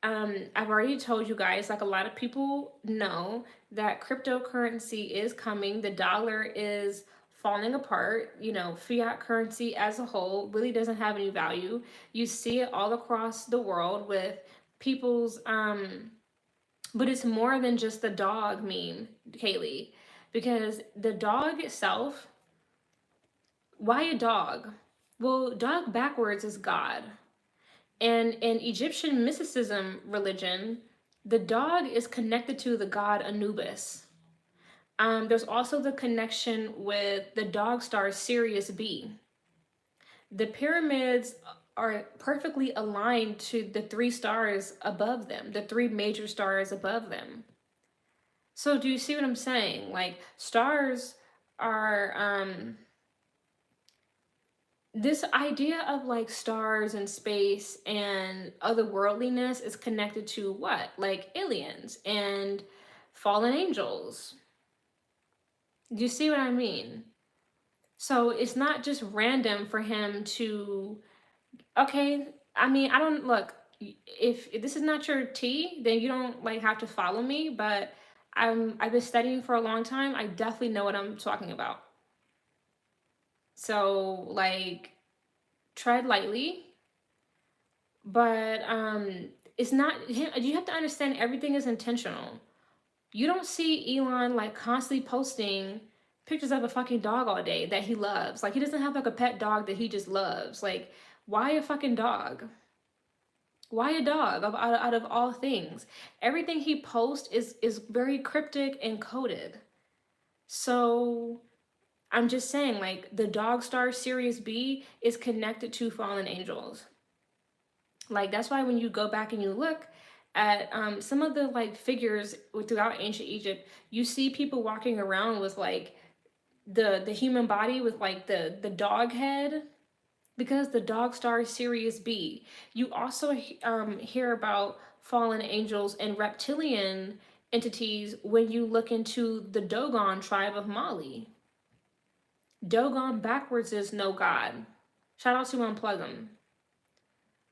I've already told you guys, like a lot of people know that cryptocurrency is coming. The dollar is falling apart. Fiat currency as a whole really doesn't have any value. You see it all across the world with people's, but it's more than just the dog meme, Kaylee, because the dog itself, why a dog? Well, dog backwards is God. And in Egyptian mysticism religion, the dog is connected to the god Anubis. There's also the connection with the dog star Sirius B. The pyramids are perfectly aligned to the 3 stars above them, the 3 major stars above them. So do you see what I'm saying? Like, stars are this idea of like stars and space and otherworldliness is connected to what? Like aliens and fallen angels. Do you see what I mean? So it's not just random for him to, okay, I mean, I don't look, if this is not your tea, then you don't like have to follow me, but I've been studying for a long time. I definitely know what I'm talking about. So like tread lightly, but it's not, you have to understand everything is intentional. You don't see Elon like constantly posting pictures of a fucking dog all day that he loves. Like he doesn't have like a pet dog that he just loves. Like, why a fucking dog? Why a dog out of all things? Everything he posts is very cryptic and coded. So I'm just saying, like, the Dog Star Series B is connected to fallen angels. Like, that's why when you go back and you look at some of the like figures throughout ancient Egypt, you see people walking around with like the human body with like the dog head, because the Dog Star Sirius B. You also hear about fallen angels and reptilian entities when you look into the Dogon tribe of Mali. Dogon backwards is no god. Shout out to Unplug 'em.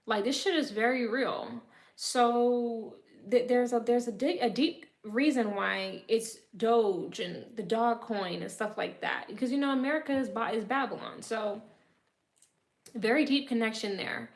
Like, this shit is very real. So there's a deep reason why it's Doge and the dog coin and stuff like that, because America is Babylon. So very deep connection there.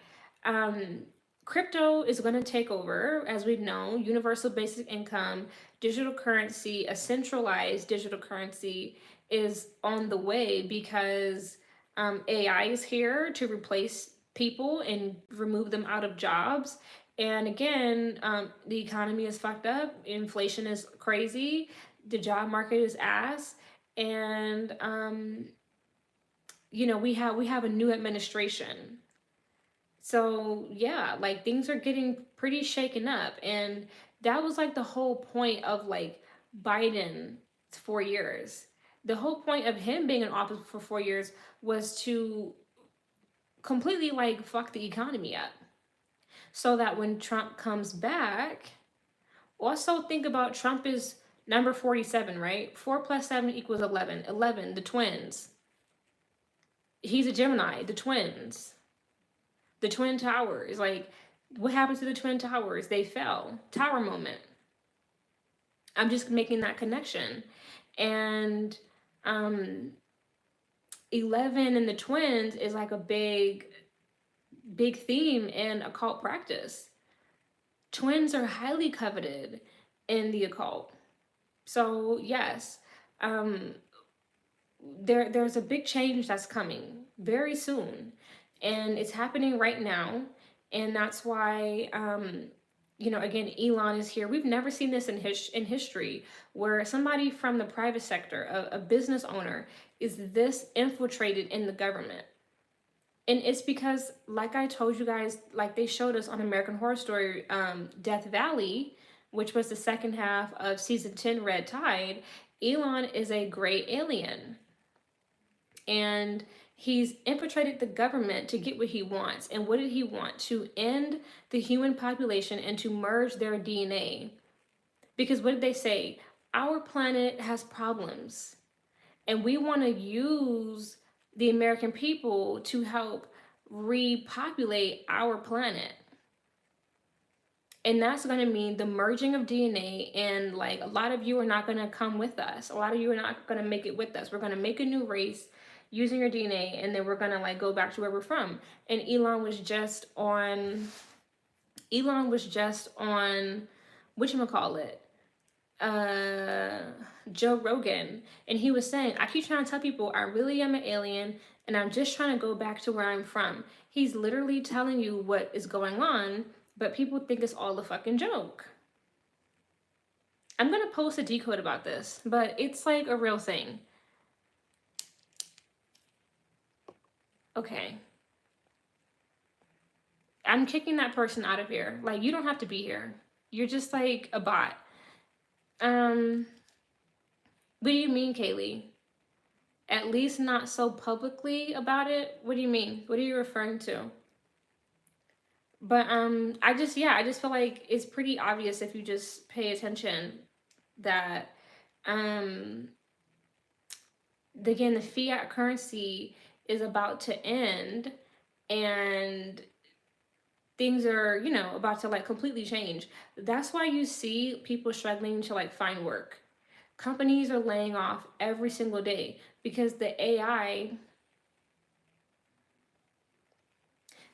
Crypto is going to take over, as we know. Universal basic income, digital currency, a centralized digital currency is on the way, because AI is here to replace people and remove them out of jobs. And again, the economy is fucked up. Inflation is crazy. The job market is ass. And we have a new administration. So yeah, like things are getting pretty shaken up, and that was like the whole point of like Biden's 4 years. The whole point of him being in office for 4 years was to completely like fuck the economy up, so that when Trump comes back, also think about Trump is number 47, right? 4 plus 7 equals 11. 11, the twins. He's a Gemini, the twins. The Twin Towers. Like, what happened to the Twin Towers? They fell. Tower moment. I'm just making that connection. And 11 and the twins is like a big theme in occult practice. Twins are highly coveted in the occult. So yes, there's a big change that's coming very soon, and it's happening right now. And that's why again, Elon is here. We've never seen this in history, where somebody from the private sector, a business owner, is this infiltrated in the government. And it's because, like I told you guys, like they showed us on American Horror Story, Death Valley, which was the second half of season 10, Red Tide. Elon is a gray alien, and he's infiltrated the government to get what he wants. And what did he want? To end the human population and to merge their DNA. Because what did they say? Our planet has problems, and we want to use the American people to help repopulate our planet. And that's going to mean the merging of DNA. And like, a lot of you are not going to come with us. A lot of you are not going to make it with us. We're going to make a new race using your DNA, and then we're going to like go back to where we're from. And Elon was just on whatchamacallit, Joe Rogan, and he was saying, I keep trying to tell people I really am an alien, and I'm just trying to go back to where I'm from. He's literally telling you what is going on, but people think it's all a fucking joke. I'm gonna post a decode about this, but it's like a real thing. Okay. I'm kicking that person out of here. Like, you don't have to be here. You're just like a bot. What do you mean, Kaylee? At least not so publicly about it? What do you mean? What are you referring to? But I just feel like it's pretty obvious if you just pay attention that um again, the fiat currency is about to end, and things are, about to like completely change. That's why you see people struggling to like find work. Companies are laying off every single day because the AI.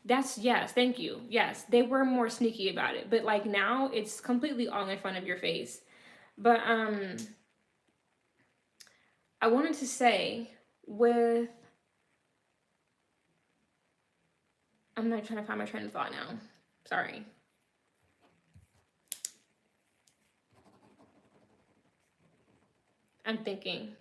That's, yes, thank you. Yes, they were more sneaky about it, but like now it's completely all in front of your face. But I wanted to say with I'm not trying to find my train of thought now. Sorry. I'm thinking.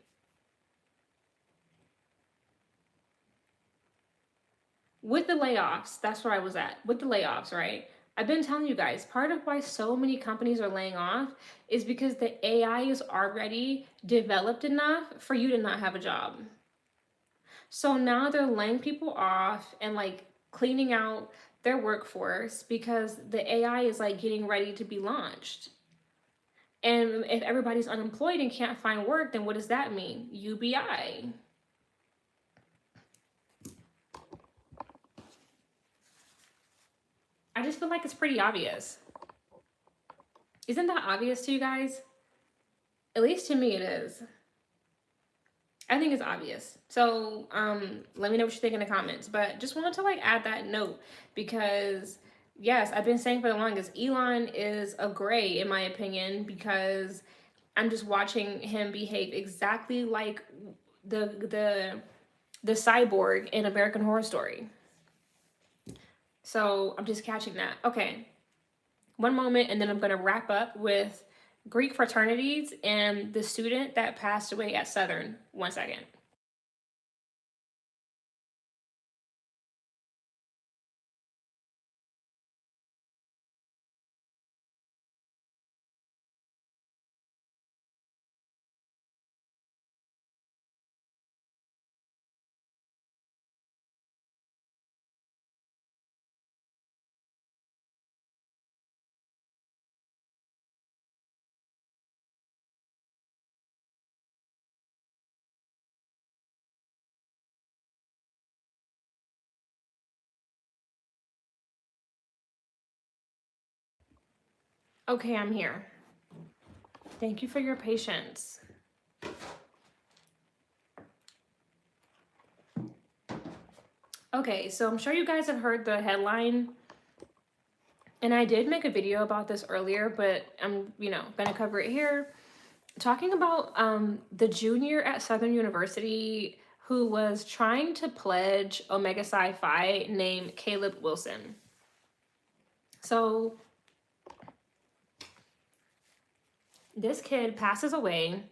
With the layoffs, that's where I was at. With the layoffs, right? I've been telling you guys, part of why so many companies are laying off is because the AI is already developed enough for you to not have a job. So now they're laying people off and like cleaning out their workforce because the AI is like getting ready to be launched. And if everybody's unemployed and can't find work, then what does that mean? UBI. I just feel like it's pretty obvious. Isn't that obvious to you guys? At least to me it is. I think it's obvious. So let me know what you think in the comments. But just wanted to like add that note because yes, I've been saying for the longest, Elon is a gray in my opinion because I'm just watching him behave exactly like the cyborg in American Horror Story. So I'm just catching that. Okay. One moment, and then I'm going to wrap up with Greek fraternities and the student that passed away at Southern. 1 second. Okay, I'm here. Thank you for your patience. Okay, so I'm sure you guys have heard the headline, and I did make a video about this earlier, but I'm, gonna cover it here. Talking about the junior at Southern University who was trying to pledge Omega Psi Phi named Caleb Wilson. So this kid passes away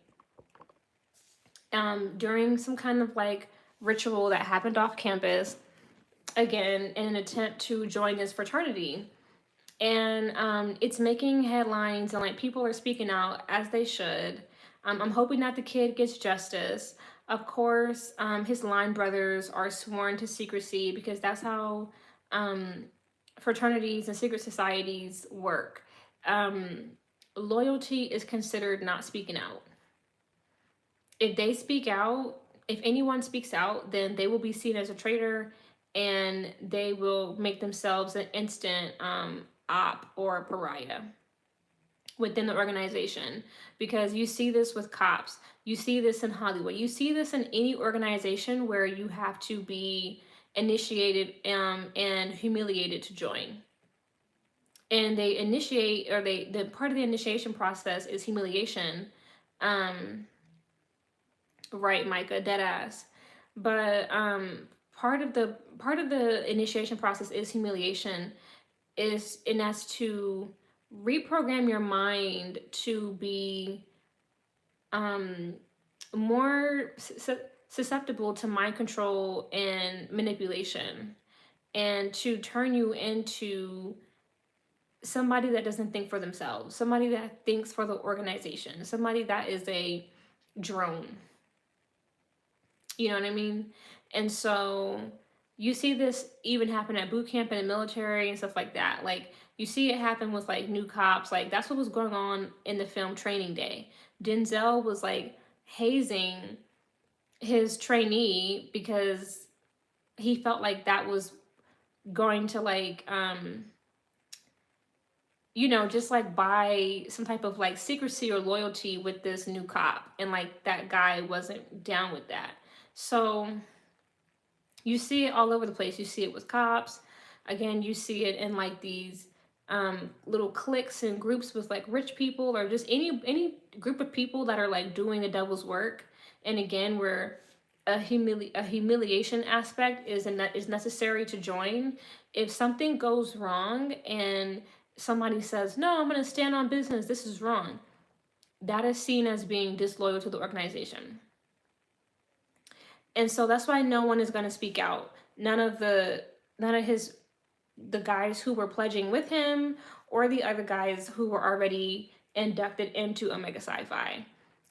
during some kind of like ritual that happened off campus, again, in an attempt to join his fraternity. And it's making headlines, and like people are speaking out as they should. I'm hoping that the kid gets justice. Of course, his line brothers are sworn to secrecy because that's how fraternities and secret societies work. Loyalty is considered not speaking out. If they speak out, if anyone speaks out, then they will be seen as a traitor, and they will make themselves an instant op or a pariah within the organization. Because you see this with cops, you see this in Hollywood, you see this in any organization where you have to be initiated and humiliated to join. And they initiate, or the part of the initiation process is humiliation. Right, Micah, dead ass. But part of the initiation process is humiliation, and that's to reprogram your mind to be more susceptible to mind control and manipulation. and to turn you into somebody that doesn't think for themselves, somebody that thinks for the organization, somebody that is a drone. You know what I mean? And so you see this even happen at boot camp and the military and stuff like that. Like you see it happen with like new cops. Like that's what was going on in the film Training Day. Denzel was like hazing his trainee because he felt like that was going to like just like buy some type of like secrecy or loyalty with this new cop, and like that guy wasn't down with that. So you see it all over the place. You see it with cops. Again, you see it in like these little cliques and groups with like rich people, or just any group of people that are like doing the devil's work. And again, where a humiliation aspect is necessary to join. If something goes wrong and somebody says, "No, I'm going to stand on business. This is wrong," that is seen as being disloyal to the organization. And so that's why no one is going to speak out. None of the guys who were pledging with him, or the other guys who were already inducted into Omega Sci-Fi.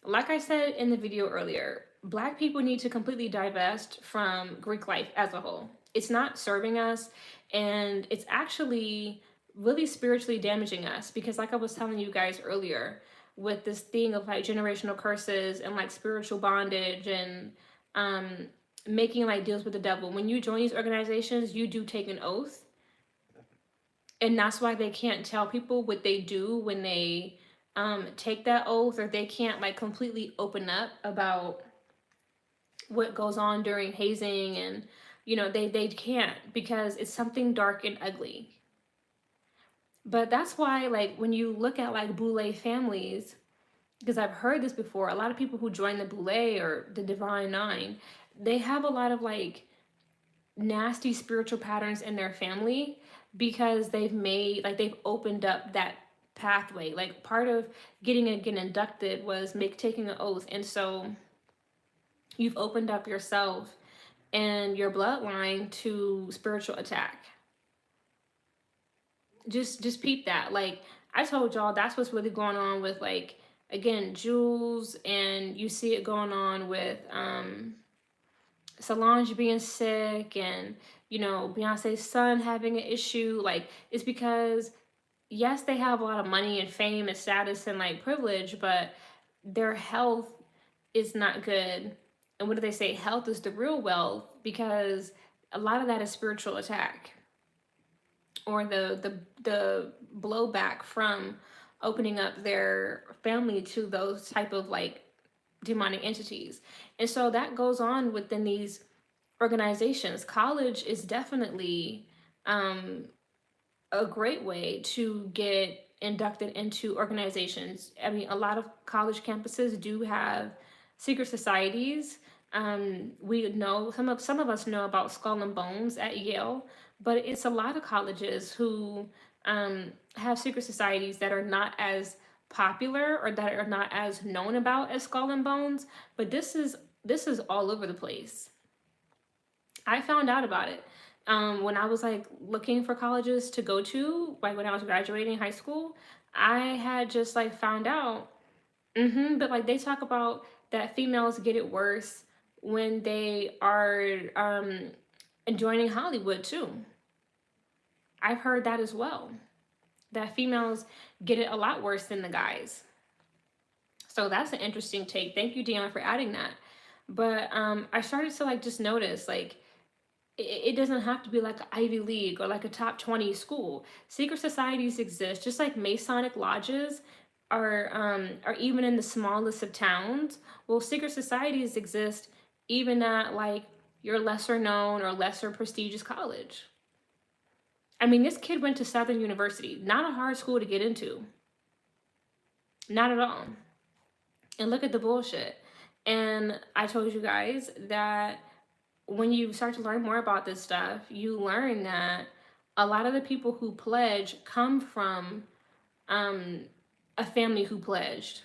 Like I said in the video earlier, Black people need to completely divest from Greek life as a whole. It's not serving us, and it's actually really spiritually damaging us, because like I was telling you guys earlier, with this thing of like generational curses and like spiritual bondage and um, making like deals with the devil. When you join these organizations, you do take an oath, and that's why they can't tell people what they do when they take that oath, or they can't like completely open up about what goes on during hazing. And they can't, because it's something dark and ugly. But that's why, like, when you look at like Boule families, because I've heard this before, a lot of people who join the Boule or the Divine Nine, they have a lot of like nasty spiritual patterns in their family, because they've opened up that pathway. Like part of getting inducted was taking an oath, and so you've opened up yourself and your bloodline to spiritual attack. Just peep that. Like I told y'all, that's what's really going on with, like, again, Jules, and you see it going on with Solange being sick, and Beyonce's son having an issue. Like, it's because yes, they have a lot of money and fame and status and like privilege, but their health is not good. And what do they say? Health is the real wealth, because a lot of that is spiritual attack, or the blowback from opening up their family to those type of like demonic entities. And so that goes on within these organizations. College is definitely a great way to get inducted into organizations. I mean, a lot of college campuses do have secret societies. We know some of us know about Skull and Bones at Yale, but it's a lot of colleges who have secret societies that are not as popular, or that are not as known about as Skull and Bones. But this is all over the place. I found out about it when I was like looking for colleges to go to, like when I was graduating high school. I had just like found out. But like they talk about that females get it worse when they are joining Hollywood too. I've heard that as well. That females get it a lot worse than the guys. So that's an interesting take. Thank you, Deanna, for adding that. But I started to like just notice, like, it doesn't have to be like an Ivy League or like a top 20 school. Secret societies exist, just like Masonic lodges are even in the smallest of towns. Well, secret societies exist even at like your lesser known or lesser prestigious college. I mean, this kid went to Southern University, not a hard school to get into. Not at all. And look at the bullshit. And I told you guys that when you start to learn more about this stuff, you learn that a lot of the people who pledge come from a family who pledged.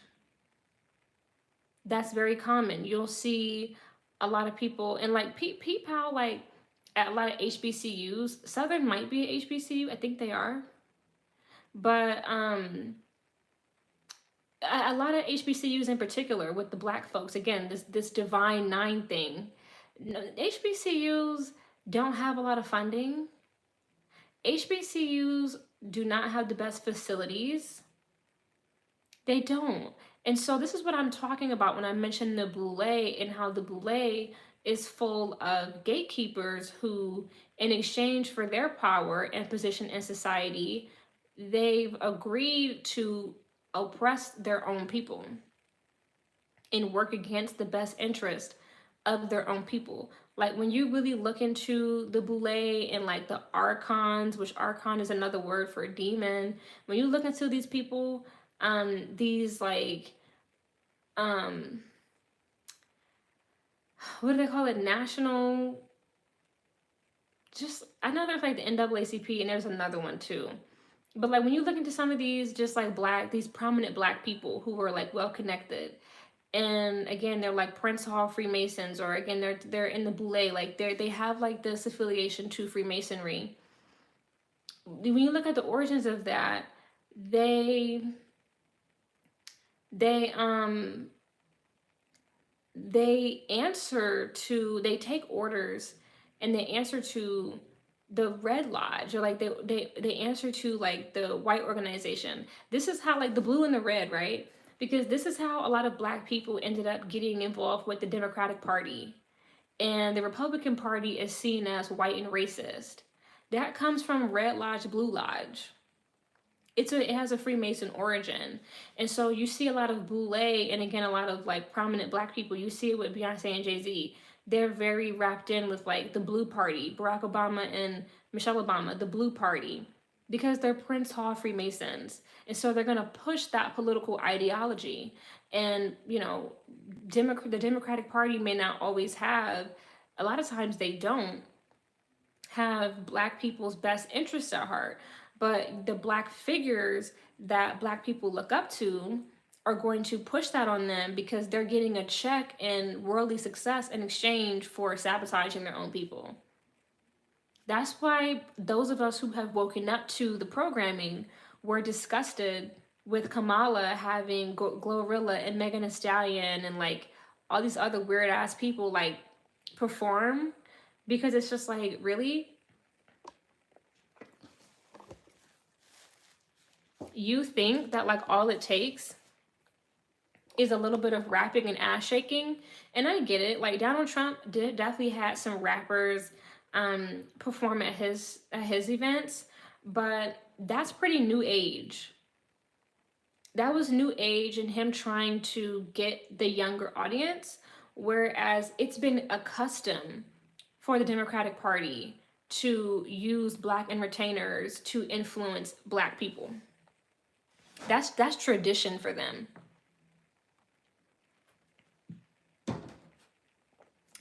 That's very common. You'll see a lot of people, and like peep how like at a lot of HBCUs. Southern might be a HBCU. I think they are. But a lot of HBCUs in particular with the black folks, again, this Divine Nine thing. HBCUs don't have a lot of funding. HBCUs do not have the best facilities. They don't. And so this is what I'm talking about when I mention the boule and how the boule is full of gatekeepers who, in exchange for their power and position in society, they've agreed to oppress their own people and work against the best interest of their own people. Like when you really look into the boule and like the archons, which archon is another word for demon, when you look into these people, these like what do they call it, national, just I know there's like the NAACP and there's another one too, but like when you look into some of these just like these prominent black people who were like well connected, and again they're like Prince Hall Freemasons, or again they're in the boule, like they have like this affiliation to Freemasonry. When you look at the origins of that, they take orders and they answer to the Red Lodge, or like they answer to like the white organization. This is how like the blue and the red, right? Because this is how a lot of black people ended up getting involved with the Democratic Party. And the Republican Party is seen as white and racist. That comes from Red Lodge, Blue Lodge. It has a Freemason origin. And so you see a lot of boule, and again, a lot of like prominent black people. You see it with Beyonce and Jay-Z. They're very wrapped in with like the Blue Party, Barack Obama and Michelle Obama, the Blue Party, because they're Prince Hall Freemasons. And so they're going to push that political ideology. And, you know, the Democratic Party may not always have, a lot of times they don't have black people's best interests at heart. But the black figures that black people look up to are going to push that on them because they're getting a check and worldly success in exchange for sabotaging their own people. That's why those of us who have woken up to the programming were disgusted with Kamala having Glorilla and Megan Thee Stallion and like all these other weird ass people like perform, because it's just like, really? You think that like all it takes is a little bit of rapping and ass shaking? And I get it. Like Donald Trump definitely had some rappers perform at his events, but that's pretty new age. That was new age and him trying to get the younger audience, whereas it's been a custom for the Democratic Party to use black entertainers to influence black people. That's tradition for them.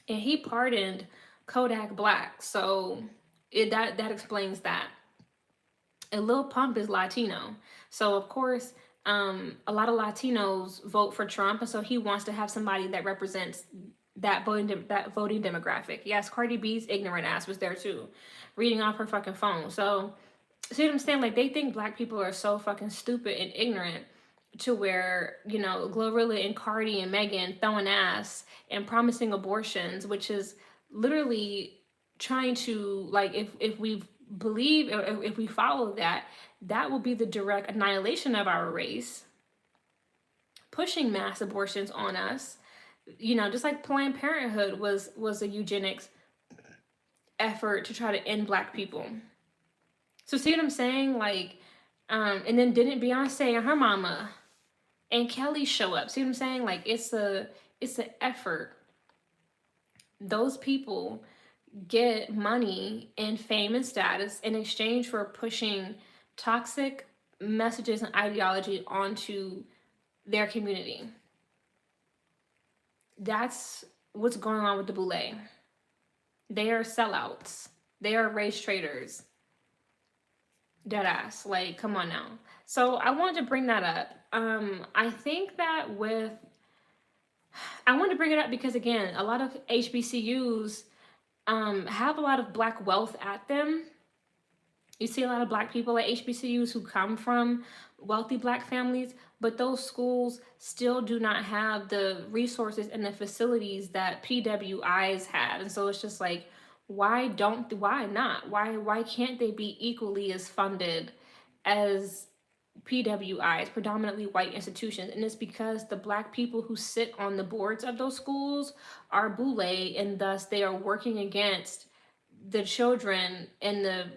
And he pardoned Kodak Black, so that explains that. And Lil Pump is Latino, so of course a lot of Latinos vote for Trump, and so he wants to have somebody that represents that voting demographic. Yes, Cardi B's ignorant ass was there too, reading off her fucking phone. So see what I'm saying? Like, they think black people are so fucking stupid and ignorant to where, you know, Glorilla and Cardi and Megan throwing ass and promising abortions, which is literally trying to, like, if we believe, or if we follow that, that will be the direct annihilation of our race, pushing mass abortions on us. You know, just like Planned Parenthood was a eugenics effort to try to end black people. So see what I'm saying? Like, and then didn't Beyonce and her mama and Kelly show up? See what I'm saying? Like, it's an effort. Those people get money and fame and status in exchange for pushing toxic messages and ideology onto their community. That's what's going on with the boule. They are sellouts. They are race traders. Deadass. Like, come on now. So I wanted to bring that up. I think that I wanted to bring it up because, again, a lot of HBCUs have a lot of Black wealth at them. You see a lot of Black people at HBCUs who come from wealthy Black families, but those schools still do not have the resources and the facilities that PWIs have. And so it's just like, why not? Why can't they be equally as funded as PWIs, predominantly white institutions? And it's because the Black people who sit on the boards of those schools are boule, and thus they are working against the children and the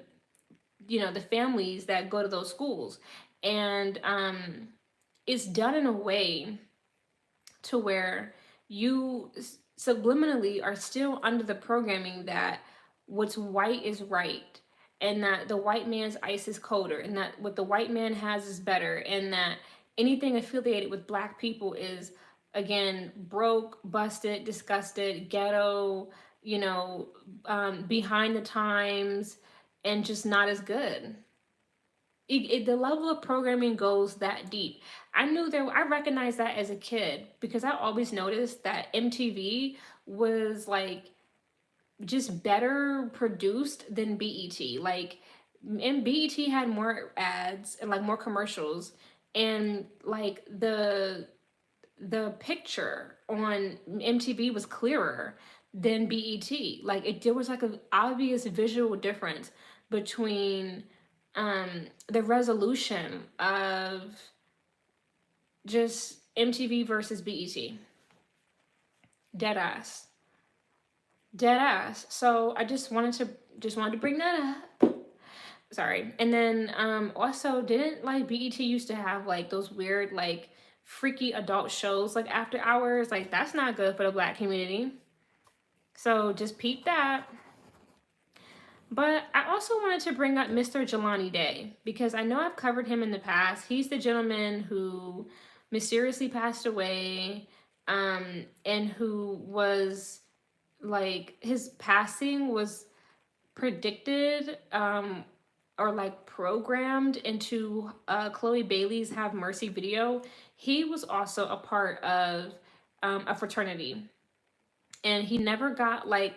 families that go to those schools. And it's done in a way to where you subliminally are still under the programming that what's white is right, and that the white man's ice is colder, and that what the white man has is better, and that anything affiliated with Black people is, again, broke, busted, disgusted, ghetto, behind the times, and just not as good. The level of programming goes that deep. I recognized that as a kid because I always noticed that MTV was like just better produced than BET. Like, and BET had more ads and like more commercials, and like the picture on MTV was clearer than BET. Like, there was like an obvious visual difference between the resolution of just MTV versus BET. Dead ass. Dead ass. So I just wanted to bring that up. Sorry. And then also, didn't like BET used to have like those weird like freaky adult shows like after hours? Like, that's not good for the Black community. So just peep that. But I also wanted to bring up Mr. Jelani Day because I know I've covered him in the past. He's the gentleman who mysteriously passed away, and who was like, his passing was predicted, or like programmed into Chloe Bailey's Have Mercy video. He was also a part of a fraternity, and he never got like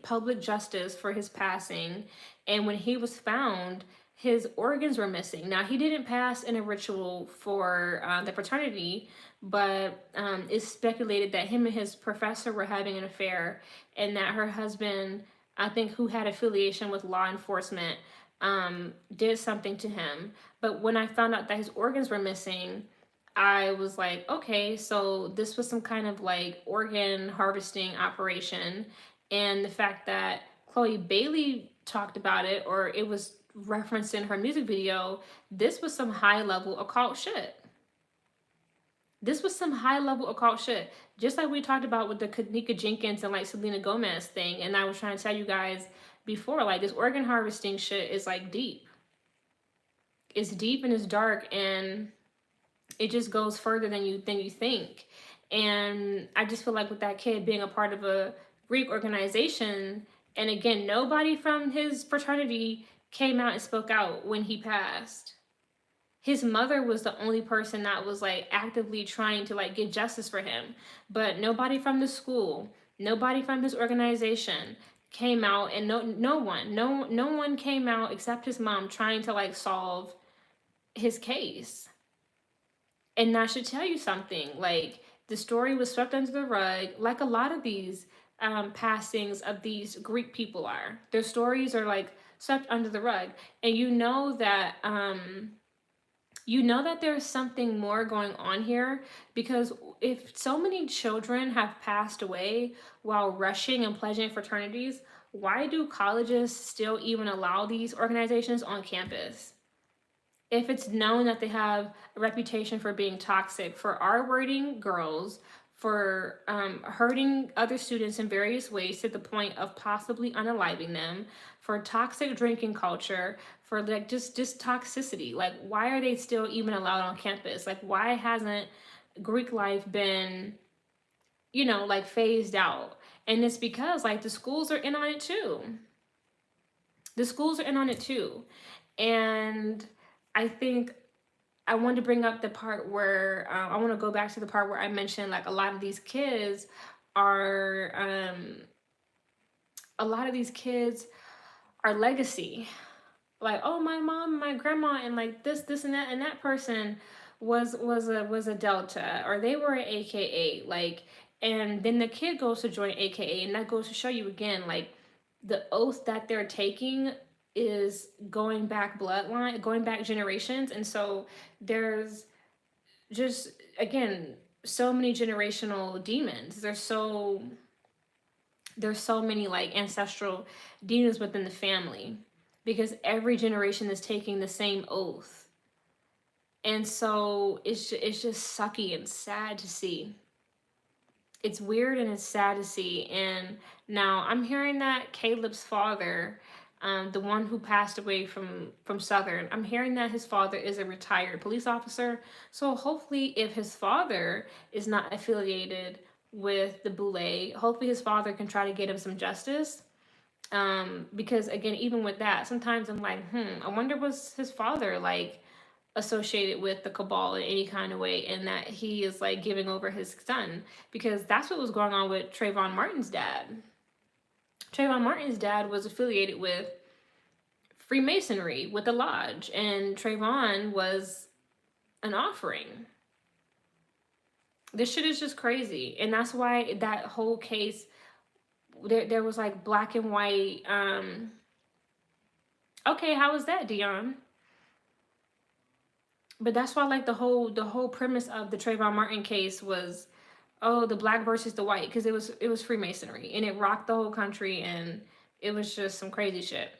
public justice for his passing. And when he was found, his organs were missing. Now, he didn't pass in a ritual for the fraternity, but it's speculated that him and his professor were having an affair, and that her husband, I think, who had affiliation with law enforcement, did something to him. But when I found out that his organs were missing, I was like, okay, so this was some kind of like organ harvesting operation. And the fact that Chloe Bailey talked about it, or it was referenced in her music video, this was some high level occult shit. This was some high level occult shit. Just like we talked about with the Kanika Jenkins and like Selena Gomez thing. And I was trying to tell you guys before, like, this organ harvesting shit is like deep. It's deep and it's dark, and it just goes further than you think. And I just feel like with that kid being a part of a Greek organization, and again, nobody from his fraternity came out and spoke out when he passed. His mother was the only person that was like actively trying to like get justice for him, but nobody from the school, nobody from his organization came out, and no one came out except his mom trying to like solve his case. And that should tell you something. Like, the story was swept under the rug, like a lot of these passings of these Greek people are. Their stories are like swept under the rug, and you know that there's something more going on here, because if so many children have passed away while rushing and pledging fraternities, why do colleges still even allow these organizations on campus? If it's known that they have a reputation for being toxic, for R-wording girls, for hurting other students in various ways to the point of possibly unaliving them, for toxic drinking culture, for like just toxicity, like, why are they still even allowed on campus? Like, why hasn't Greek life been, like, phased out? And it's because like the schools are in on it too. The schools are in on it too. And I think I wanted to bring up the part where I want to go back to the part where I mentioned like a lot of these kids are a lot of these kids are legacy. Like, oh, my mom, my grandma, and like this and that person was a Delta, or they were an AKA. Like, and then the kid goes to join AKA, and that goes to show you again, like, the oath that they're taking is going back bloodline, going back generations, and so there's just, again, so many generational demons. There's so many like ancestral demons within the family, because every generation is taking the same oath. And so it's just sucky and sad to see. It's weird and it's sad to see. And now I'm hearing that Caleb's father, the one who passed away from Southern, I'm hearing that his father is a retired police officer. So hopefully, if his father is not affiliated with the Boule, hopefully his father can try to get him some justice. Because again, even with that, sometimes I'm like, I wonder, was his father like associated with the cabal in any kind of way, and that he is like giving over his son, because that's what was going on with Trayvon Martin's dad. Trayvon Martin's dad was affiliated with Freemasonry, with the lodge, and Trayvon was an offering. This shit is just crazy, and that's why that whole case, there was like black and white. Okay, how was that, Dion? But that's why, like, the whole premise of the Trayvon Martin case was, oh, the black versus the white, because it was Freemasonry, and it rocked the whole country, and it was just some crazy shit.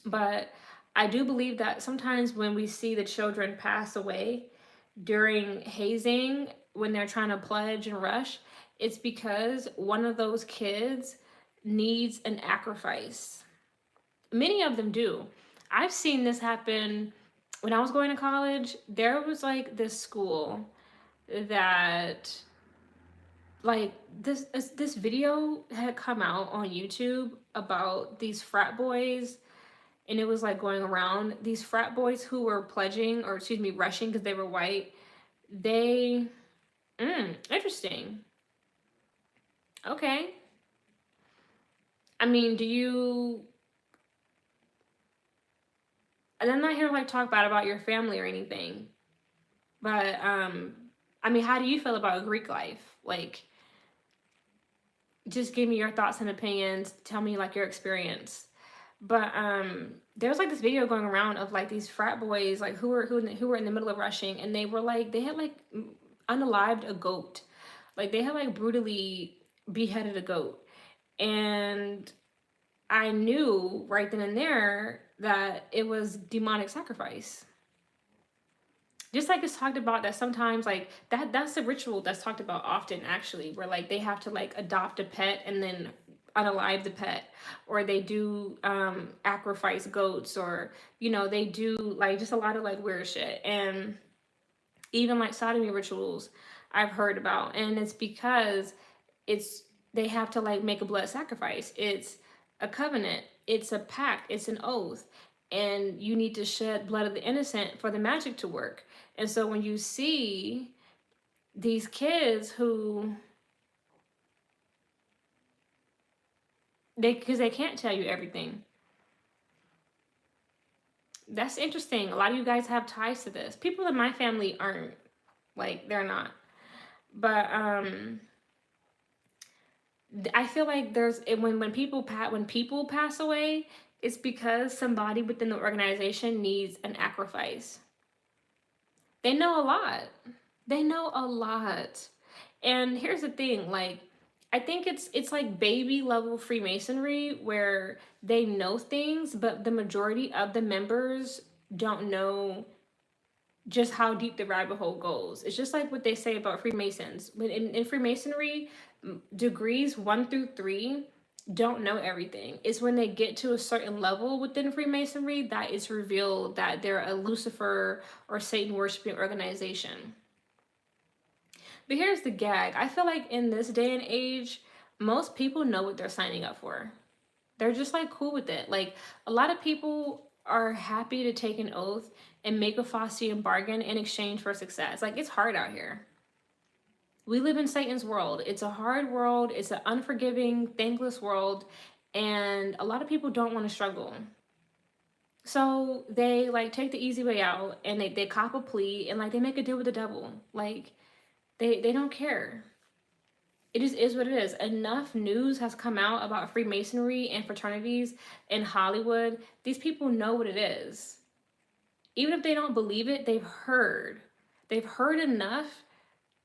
But I do believe that sometimes when we see the children pass away during hazing, when they're trying to pledge and rush, it's because one of those kids needs an sacrifice. Many of them do. I've seen this happen when I was going to college. There was like this school that, like, this video had come out on YouTube about these frat boys, and it was like going around, these frat boys who were pledging, or excuse me, rushing because they were white. They interesting. Okay. I mean, and I'm not here to like talk bad about your family or anything, but I mean, how do you feel about Greek life? Like, just give me your thoughts and opinions. Tell me like your experience. But there was like this video going around of like these frat boys, like who were in the middle of rushing, and they had like unalived a goat. Like, they had like brutally beheaded a goat. And I knew right then and there that it was demonic sacrifice. Just like it's talked about, that sometimes like that's a ritual that's talked about often, actually, where like they have to like adopt a pet and then unalive the pet, or they do sacrifice goats, or they do like just a lot of like weird shit. And even like sodomy rituals I've heard about, and it's because they have to like make a blood sacrifice. It's a covenant, it's a pact, it's an oath, and you need to shed blood of the innocent for the magic to work. And so when you see these kids who because they can't tell you everything. That's interesting. A lot of you guys have ties to this. People in my family aren't, like, they're not. But I feel like when people pass away, it's because somebody within the organization needs an sacrifice. They know a lot. They know a lot. And here's the thing, like, I think it's like baby level Freemasonry, where they know things, but the majority of the members don't know just how deep the rabbit hole goes. It's just like what they say about Freemasons. When in Freemasonry, degrees 1 through 3 don't know everything. It's when they get to a certain level within Freemasonry that it's revealed that they're a Lucifer or Satan worshiping organization. But here's the gag. I feel like in this day and age, most people know what they're signing up for. They're just like cool with it. Like, a lot of people are happy to take an oath and make a Faustian bargain in exchange for success. Like, it's hard out here. We live in Satan's world. It's a hard world. It's an unforgiving, thankless world. and a lot of people don't want to struggle. So they like take the easy way out, and they cop a plea, and like they make a deal with the devil. Like they don't care. It just is what it is. Enough news has come out about Freemasonry and fraternities in Hollywood. These people know what it is. Even if they don't believe it, they've heard. They've heard enough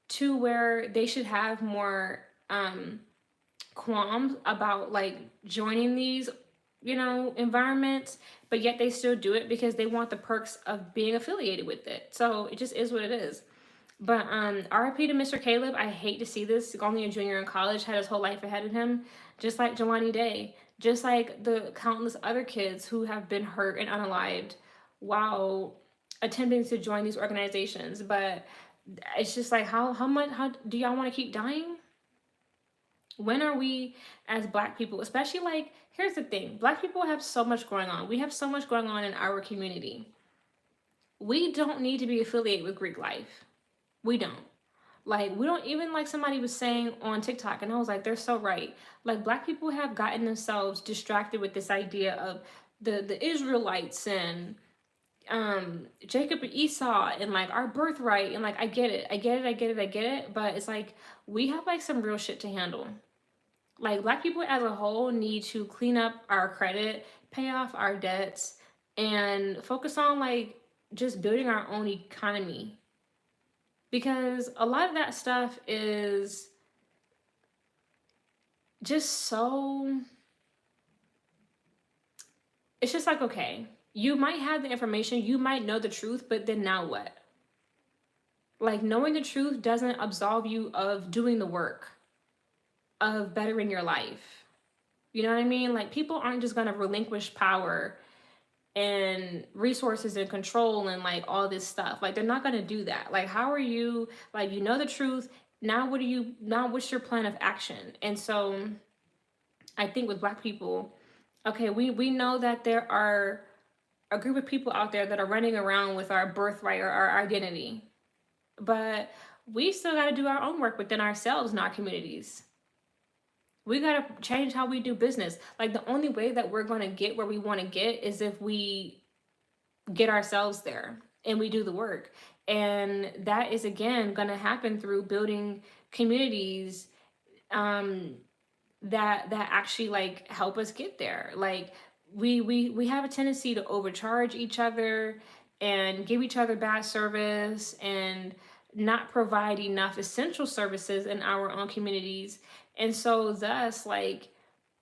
to where they should have more qualms about like joining these, environments, but yet they still do it because they want the perks of being affiliated with it. So it just is what it is. But RIP to Mr. Caleb. I hate to see this. Only a junior in college, had his whole life ahead of him, just like Jelani Day, just like the countless other kids who have been hurt and unalived while attempting to join these organizations. But it's just like, how do y'all want to keep dying? When are we as Black people, especially, like, here's the thing, Black people have so much going on. We have so much going on in our community. We don't need to be affiliated with Greek life. We don't. Like, we don't, even like somebody was saying on TikTok, and I was like, they're so right. Like, Black people have gotten themselves distracted with this idea of the Israelites and Jacob and Esau and like our birthright, and like I get it, but it's like we have like some real shit to handle. Like, Black people as a whole need to clean up our credit, pay off our debts, and focus on like just building our own economy. Because a lot of that stuff is just so, it's just like, okay, you might have the information, you might know the truth, but then now what? Like, knowing the truth doesn't absolve you of doing the work, of bettering your life. You know what I mean? Like, people aren't just gonna relinquish power and resources and control and like all this stuff. Like, they're not gonna do that. Like, how are you, like, you know the truth, now what's your plan of action? And so I think with Black people, okay, we know that there are a group of people out there that are running around with our birthright or our identity, but we still got to do our own work within ourselves in our communities. We got to change how we do business. Like, the only way that we're going to get where we want to get is if we get ourselves there and we do the work. And that is, again, going to happen through building communities that actually like help us get there. Like, we have a tendency to overcharge each other and give each other bad service and not provide enough essential services in our own communities. And so thus, like,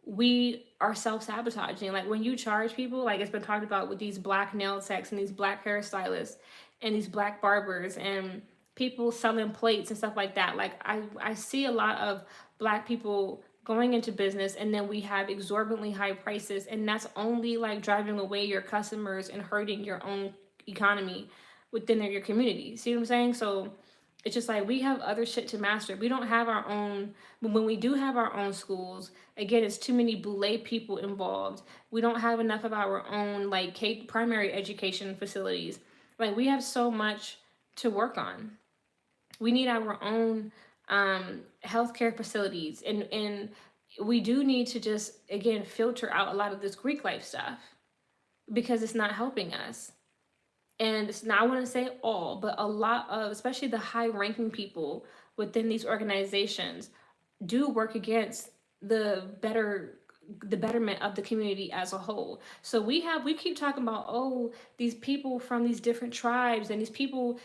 we are self-sabotaging. Like, when you charge people, like it's been talked about with these Black nail techs and these Black hairstylists and these Black barbers and people selling plates and stuff like that. Like, I see a lot of Black people going into business, and then we have exorbitantly high prices, and that's only like driving away your customers and hurting your own economy within your community. See what I'm saying? So it's just like we have other shit to master. We don't have our own, when we do have our own schools, again, it's too many boule people involved. We don't have enough of our own like primary education facilities. Like, we have so much to work on. We need our own healthcare facilities, and we do need to just, again, filter out a lot of this Greek life stuff because it's not helping us. And it's not, I want to say all, but a lot of, especially the high ranking people within these organizations, do work against the betterment of the community as a whole. So we keep talking about, oh, these people from these different tribes, and these people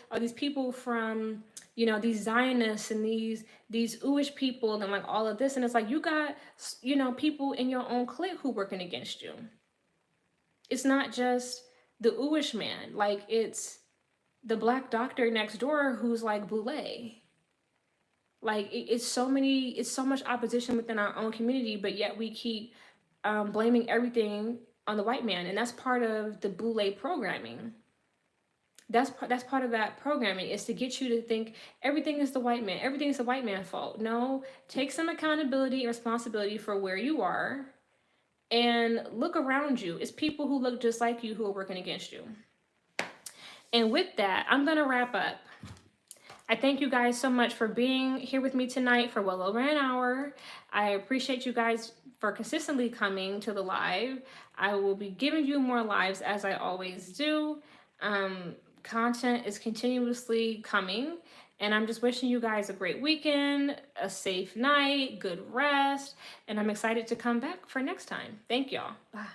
from, these Zionists and these Jewish people and like all of this. And it's like, you got, people in your own clique who working against you. It's not just the Jewish man, like it's the Black doctor next door who's like boule. Like, it's so much opposition within our own community, but yet we keep blaming everything on the white man. And that's part of the boule programming. That's part of that programming, is to get you to think everything is the white man. Everything is the white man's fault. No, take some accountability and responsibility for where you are and look around you. It's people who look just like you who are working against you. And with that, I'm going to wrap up. I thank you guys so much for being here with me tonight for well over an hour. I appreciate you guys for consistently coming to the live. I will be giving you more lives as I always do. Content is continuously coming, and I'm just wishing you guys a great weekend, a safe night, good rest, and I'm excited to come back for next time. Thank y'all. Bye.